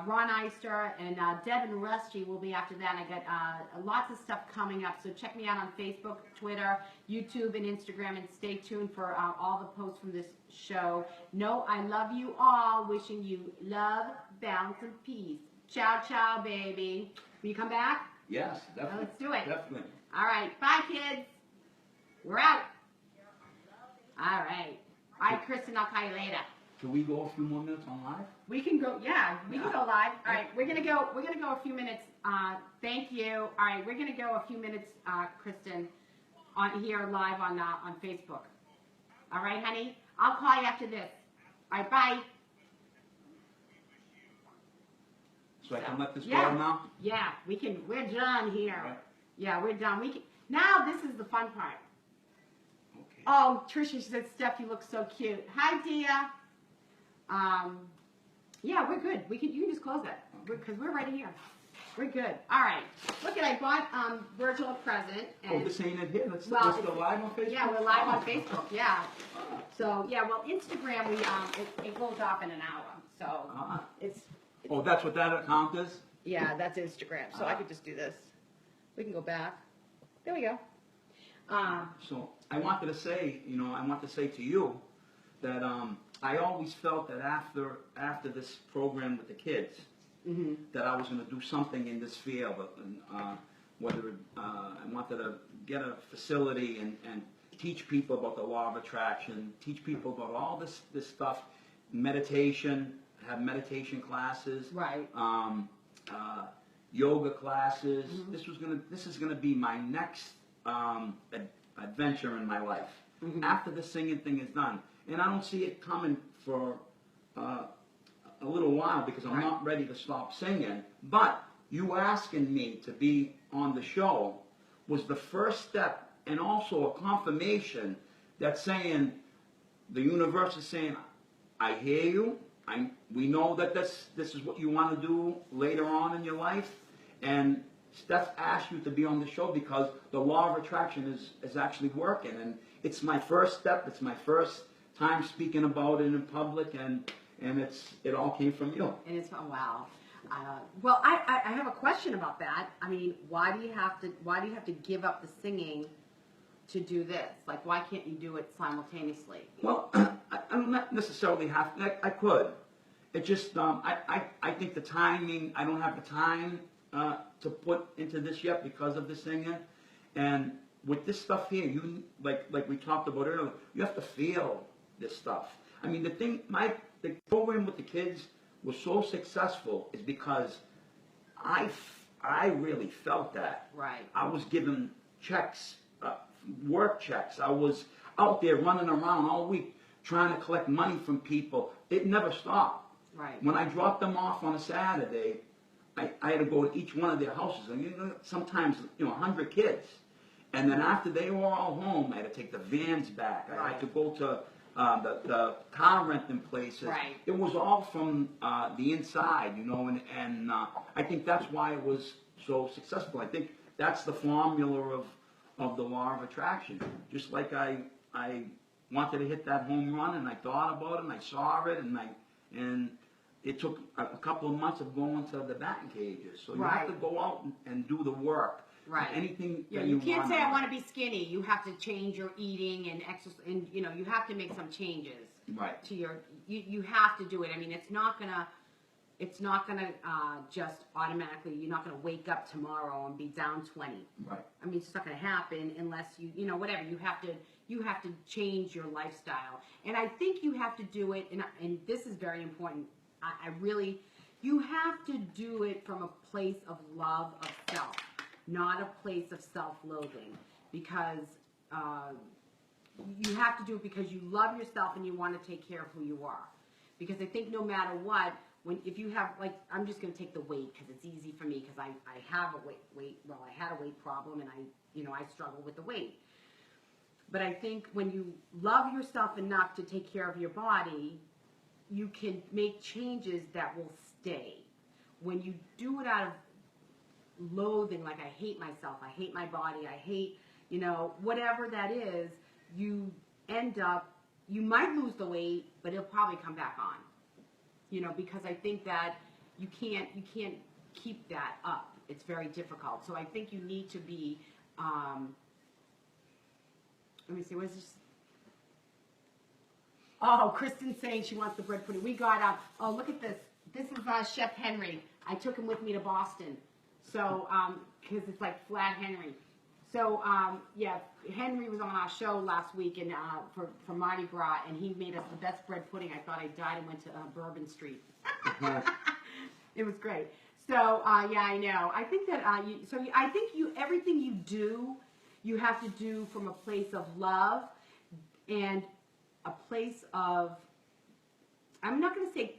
Ron Eister, and Deb and Rusty will be after that. I got lots of stuff coming up, so check me out on Facebook, Twitter, YouTube, and Instagram, and stay tuned for all the posts from this show. No, I love you all. Wishing you love, balance, and peace. Ciao, ciao, baby. Will you come back? Yes, definitely. Let's do it. Definitely. All right. Bye, kids. We're out. All right. All right, Kristen, I'll call you later. Can we go a few more minutes on live? We can go, yeah, we can go live. All right, we're gonna go a few minutes. Thank you. All right, we're gonna go a few minutes, Kristen, on here live on Facebook. All right, honey, I'll call you after this. All right, bye. So I can let this yeah. go now? Yeah, we can. We're done here. Right. Yeah, we're done. We can, now this is the fun part. Okay. Oh, Tricia said, Steph, you look so cute. Hi, Dia. Yeah, we're good. You can just close it because we're right here. We're good. All right. Look at, I bought Virgil a present. And, this ain't it here. Let's go live on Facebook. Yeah, we're live on Facebook. Yeah. So yeah, well, Instagram it goes off in an hour. So it's. Oh, that's what that account is. Yeah, that's Instagram. So I could just do this. We can go back. There we go. So I wanted to say, to you that I always felt that after this program with the kids, that I was going to do something in this field, whether I wanted to get a facility and teach people about the law of attraction, teach people about all this stuff, meditation, have meditation classes, right? Yoga classes. This is gonna be my next adventure in my life. After the singing thing is done, and I don't see it coming for a little while because I'm not ready to stop singing. But you asking me to be on the show was the first step, and also a confirmation that saying the universe is saying, I hear you. We know that this is what you want to do later on in your life, and Steph asked you to be on the show because the law of attraction is actually working, and it's my first step. It's my first time speaking about it in public, and it all came from you. And it's wow. Well, I have a question about that. I mean, why do you have to give up the singing to do this? Like, why can't you do it simultaneously? Well, I don't necessarily have to. I could. It just, I think the timing, I don't have the time to put into this yet because of the singing. And with this stuff here, you like we talked about earlier, you have to feel this stuff. I mean, the program with the kids was so successful is because I really felt that. Right. I was given checks, work checks. I was out there running around all week trying to collect money from people. It never stopped. Right. When I dropped them off on a Saturday, I had to go to each one of their houses, and sometimes 100 kids. And then after they were all home, I had to take the vans back. I had to go to the car renting places. Right. It was all from the inside, and I think that's why it was so successful. I think that's the formula of the law of attraction. Just like I wanted to hit that home run, and I thought about it, and I saw it, and it took a couple of months of going to the batting cages. So you have to go out and do the work. Right. Anything Yeah, that you can't say I want to be skinny. You have to change your eating and exercise, and you have to make some changes. Right. To your, you have to do it. I mean, it's not gonna just automatically. You're not gonna wake up tomorrow and be down 20. Right. I mean, it's just not gonna happen unless whatever. You have to change your lifestyle, and I think you have to do it. And this is very important. You have to do it from a place of love of self, not a place of self-loathing, because you have to do it because you love yourself and you want to take care of who you are. Because I think no matter what, if you have, like, I'm just going to take the weight because it's easy for me because I have a I had a weight problem and I struggle with the weight. But I think when you love yourself enough to take care of your body, you can make changes that will stay. When you do it out of loathing, like I hate myself, I hate my body, I hate, whatever that is, you end up, you might lose the weight, but it'll probably come back on. Because I think that you can't keep that up. It's very difficult. So I think you need to be, let me see, what is this? Oh, Kristen's saying she wants the bread pudding. We got, oh, look at this. This is Chef Henry. I took him with me to Boston. So, because it's like Flat Henry. So, yeah, Henry was on our show last week and for Mardi Gras, and he made us the best bread pudding. I thought I died and went to Bourbon Street. It was great. So, yeah, I know. I think that, I think everything you do, you have to do from a place of love and a place of, I'm not going to say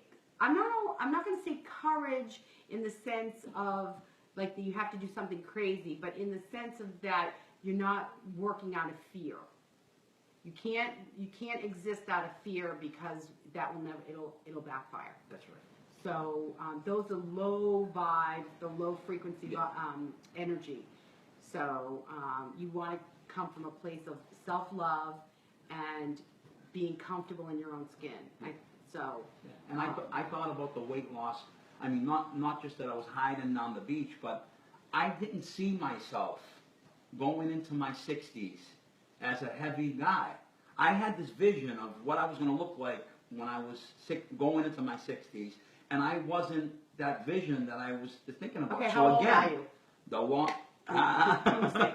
courage in the sense of like that you have to do something crazy, but in the sense of that you're not working out of fear. You can't exist out of fear because that will never, it'll backfire. That's right. So those are low vibes, the low frequency energy. So you want to come from a place of self-love and being comfortable in your own skin. And I thought about the weight loss. I mean, not just that I was hiding on the beach, but I didn't see myself going into my 60s as a heavy guy. I had this vision of what I was going to look like when I was going into my 60s, and I wasn't that vision that I was thinking about. Okay, so how old again, are you? The one.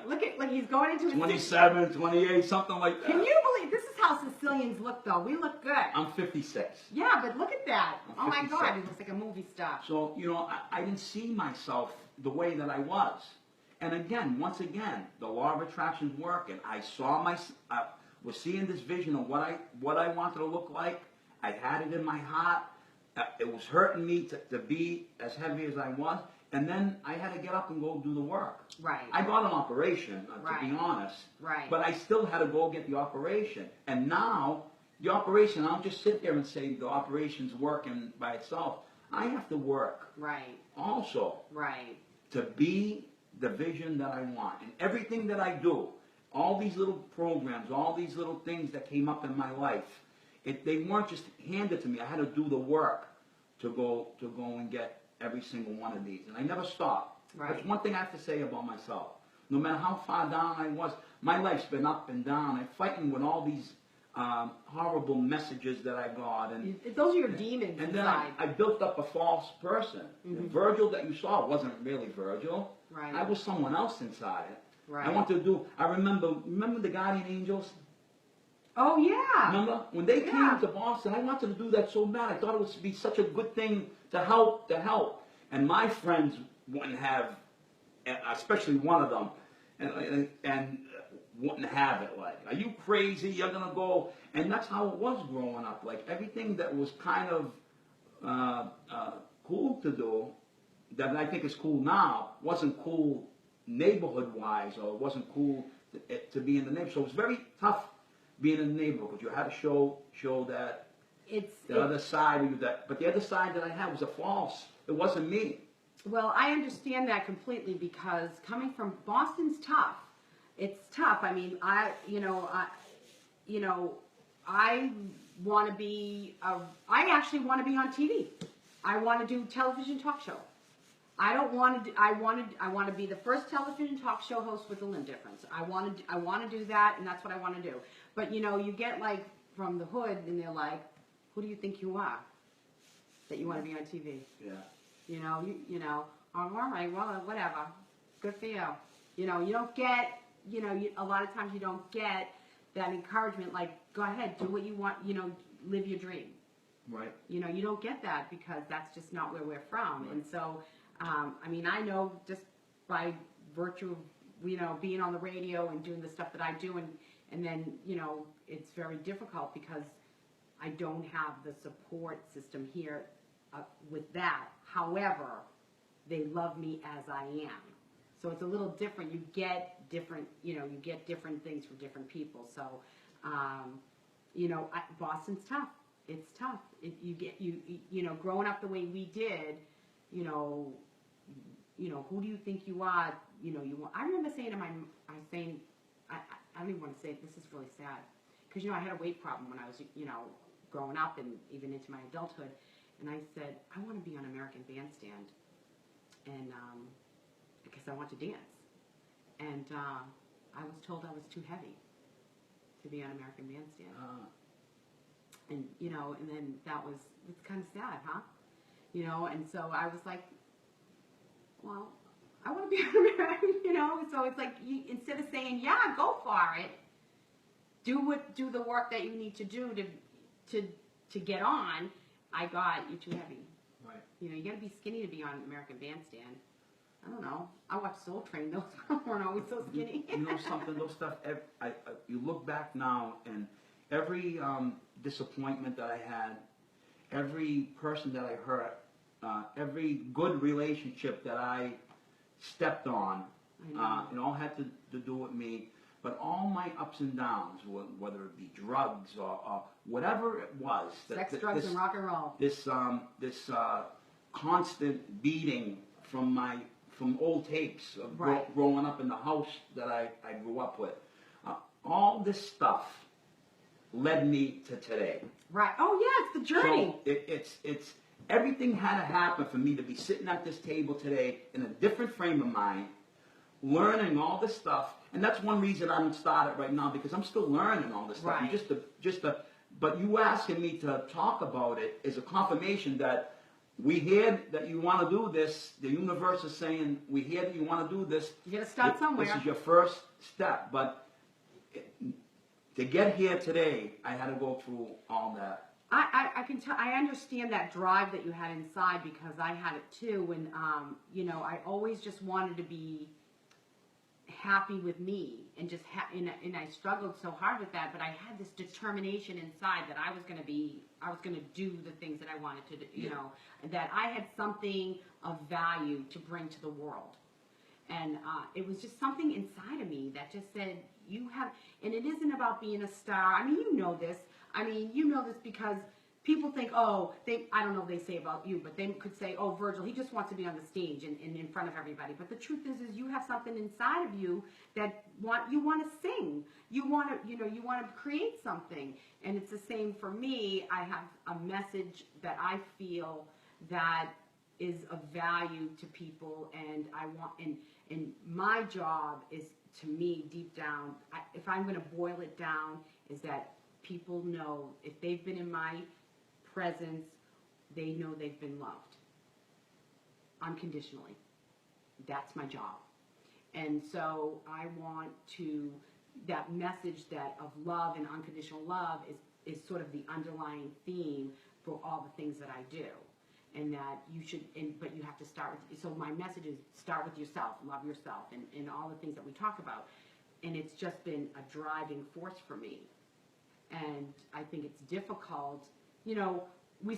Look at, like he's going into his 27, 28, something like that. Can you believe, this is how Sicilians look though. We look good. I'm 56. Yeah, but look at that. I'm Oh my 56. God, he looks like a movie star. So, I didn't see myself the way that I was. And again, once again, the law of attraction's working. I saw was seeing this vision of what I wanted to look like. I had it in my heart. It was hurting me to be as heavy as I was. And then I had to get up and go do the work. Right. I got an operation, to be honest. Right. But I still had to go get the operation. And now, the operation, I don't just sit there and say the operation's working by itself. I have to work. Right. Also. Right. To be the vision that I want. And everything that I do, all these little programs, all these little things that came up in my life, they weren't just handed to me. I had to do the work to go and get every single one of these. And I never stopped. Right. That's one thing I have to say about myself. No matter how far down I was, my life's been up and down. I'm fighting with all these horrible messages that I got. And those are your demons and then inside. I built up a false person. Mm-hmm. The Virgil that you saw wasn't really Virgil. Right. I was someone else inside it. Right. I wanted to do, remember the Guardian Angels? Oh, yeah. Remember? When they came to Boston, I wanted to do that so bad. I thought it would be such a good thing to help. And my friends wouldn't have, especially one of them, and wouldn't have it. Like, are you crazy? You're going to go. And that's how it was growing up. Like, everything that was kind of cool to do, that I think is cool now, wasn't cool neighborhood-wise, or it wasn't cool to be in the neighborhood. So it was very tough being in the neighborhood. You had to show that other side of you. But the other side that I had was a false. It wasn't me. Well, I understand that completely because coming from Boston's tough. It's tough. I mean, I want to be. I actually want to be on TV. I want to do television talk show. I don't want to. I want to be the first television talk show host with the Lynn Difference. I want to do that, and that's what I want to do. But you get like from the hood, and they're like, "Who do you think you are? That you want to be on TV?" Yeah. All right, well, whatever. Good for you. You don't get. A lot of times you don't get that encouragement. Like, go ahead, do what you want. Live your dream. Right. You don't get that because that's just not where we're from, right. And so. I know just by virtue of, being on the radio and doing the stuff that I do, and then, it's very difficult because I don't have the support system here with that. However, they love me as I am. So it's a little different. You get different, you get different things from different people. So, Boston's tough. It's tough. Growing up the way we did, who do you think you are? I remember saying to I don't even want to say it. This is really sad. Because, I had a weight problem when I was, growing up and even into my adulthood. And I said, I want to be on American Bandstand. And, because I want to dance. And, I was told I was too heavy to be on American Bandstand. And, and then it's kind of sad, huh? And so I was like, well, I want to be on American, so it's like, instead of saying, yeah, go for it, do the work that you need to do to get on. I got, you're too heavy. Right. You got to be skinny to be on American Bandstand. I don't know. I watched Soul Train. Those weren't always so skinny. You know something? Those stuff. You look back now, and every disappointment that I had, every person that I hurt, every good relationship that I stepped on, it all had to do with me. But all my ups and downs, whether it be drugs or whatever it was, sex, drugs, and rock and roll. This constant beating from old tapes of growing up in the house that I grew up with. All this stuff led me to today. Right. Oh yeah, it's the journey. So it's everything had to happen for me to be sitting at this table today in a different frame of mind, learning all this stuff. And that's one reason I don't start it right now, because I'm still learning all this stuff. Right. And but you asking me to talk about it is a confirmation that we hear that you want to do this. The universe is saying, we hear that you want to do this. You got to start somewhere. This is your first step. But to get here today, I had to go through all that. I can tell. I understand that drive that you had inside, because I had it too. And I always just wanted to be happy with me, and just and I struggled so hard with that. But I had this determination inside that I was going to do the things that I wanted to do. That I had something of value to bring to the world. And it was just something inside of me that just said, you have, and it isn't about being a star. I mean, you know this because people think, I don't know what they say about you, but they could say, oh, Virgil, he just wants to be on the stage and in front of everybody. But the truth is you have something inside of you that you want to sing. You want to create something. And it's the same for me. I have a message that I feel that is of value to people, and and my job is, to me, deep down, if I'm going to boil it down, is that people know if they've been in my presence, they know they've been loved unconditionally. That's my job. And so I want to, that message of love and unconditional love is sort of the underlying theme for all the things that I do. And that you should, but you have to start with, so my message is start with yourself, love yourself, and all the things that we talk about. And it's just been a driving force for me. And I think it's difficult, I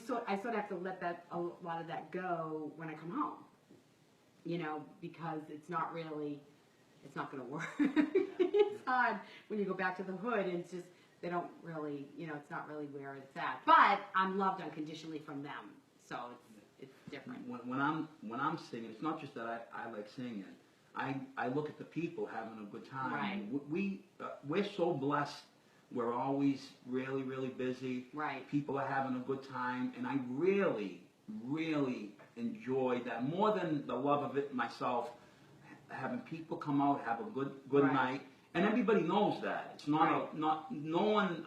sort of have to let a lot of that go when I come home, because it's not going to work. It's hard when you go back to the hood, and it's just, they don't really, it's not really where it's at. But I'm loved unconditionally from them. So it's different. When I'm singing, it's not just that I like singing. I look at the people having a good time. Right. We're so blessed. We're always really, really busy. Right. People are having a good time, and I really, really enjoy that more than the love of it myself. Having people come out, have a good right. night, and everybody knows that. It's not right. no one.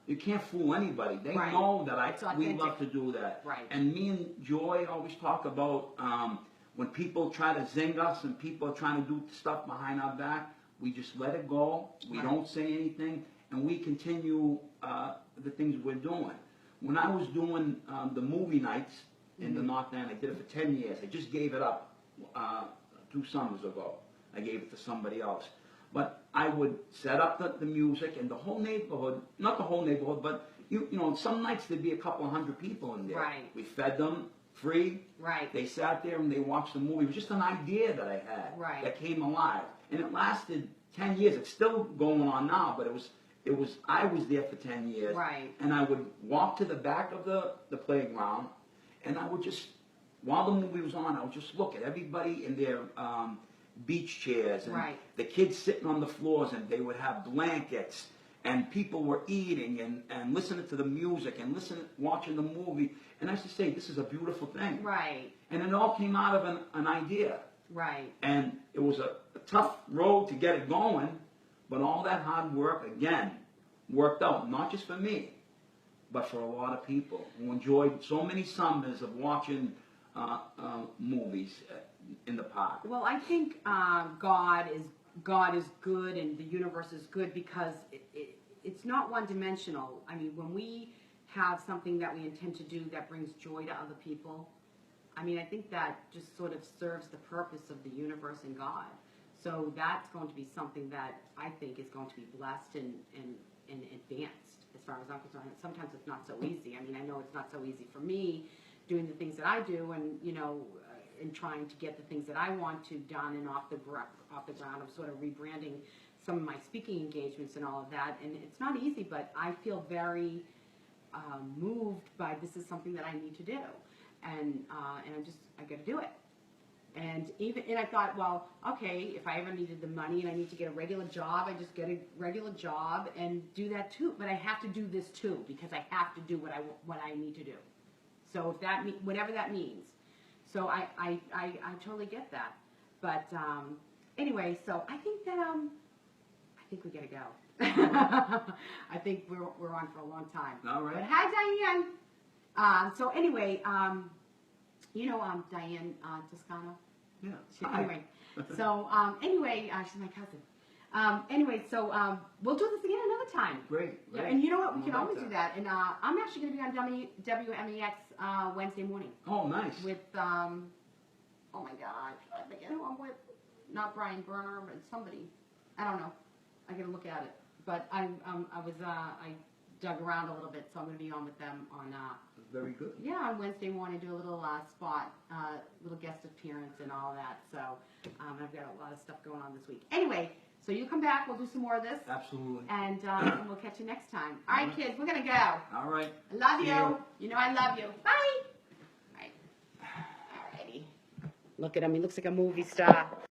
You can't fool anybody. They right. know that we love to do that. Right. And me and Joy always talk about when people try to zing us and people are trying to do stuff behind our back, we just let it go. We right. don't say anything, and we continue the things we're doing. When I was doing the movie nights in the North End, I did it for 10 years. I just gave it up 2 summers ago. I gave it to somebody else. But I would set up the music, and the whole neighborhood, not the whole neighborhood, but you know, some nights there'd be a couple 100 people in there. Right. We fed them free. Right. They sat there and they watched the movie. It was just an idea that I had Right. that came alive, and it lasted 10 years. It's still going on now, but I was there for 10 years. Right. And I would walk to the back of the playground, and I would just, while the movie was on, I would just look at everybody in their beach chairs, and Right. the kids sitting on the floors, and they would have blankets, and people were eating and listening to the music and watching the movie. And I used to say, this is a beautiful thing. Right. And it all came out of an idea. Right. And it was a tough road to get it going, but all that hard work, again, worked out, not just for me, but for a lot of people who enjoyed so many summers of watching movies in the park. Well, I think God is good, and the universe is good because it's not one-dimensional. I mean, when we have something that we intend to do that brings joy to other people, I mean, I think that just sort of serves the purpose of the universe and God. So that's going to be something that I think is going to be blessed and advanced as far as I'm concerned. Sometimes it's not so easy. I mean, I know it's not so easy for me doing the things that I do, and and trying to get the things that I want to done and off the ground. I'm sort of rebranding some of my speaking engagements and all of that, and it's not easy, but I feel very moved by this is something that I need to do, and I got to do it. And I thought, well, okay, if I ever needed the money and I need to get a regular job, I just get a regular job and do that too. But I have to do this too because I have to do what I need to do. So if that whatever that means. So I totally get that. But anyway, so I think that I think we gotta go. I think we're on for a long time. All right. But hi, Diane. So anyway, Diane Toscano. Yeah. Anyway, so anyway, she's my cousin. Anyway, so we'll do this again another time. Great. Yeah, Great. and you know what? We How can about always do that. And I'm actually going to be on WMEX Wednesday morning Oh, nice. with oh my gosh, I forget who I'm with. Not Brian Berner, but somebody. I don't know. I got to look at it. But I dug around a little bit, so I'm going to be on with them on. Very good. Yeah, on Wednesday morning, do a little spot, little guest appearance and all that. So I've got a lot of stuff going on this week. Anyway, so you come back, we'll do some more of this, Absolutely. and we'll catch you next time. All right, kids, we're gonna go. All right. I love See you. you. You know I love you. Bye. All right. All righty. Look at him. He looks like a movie star.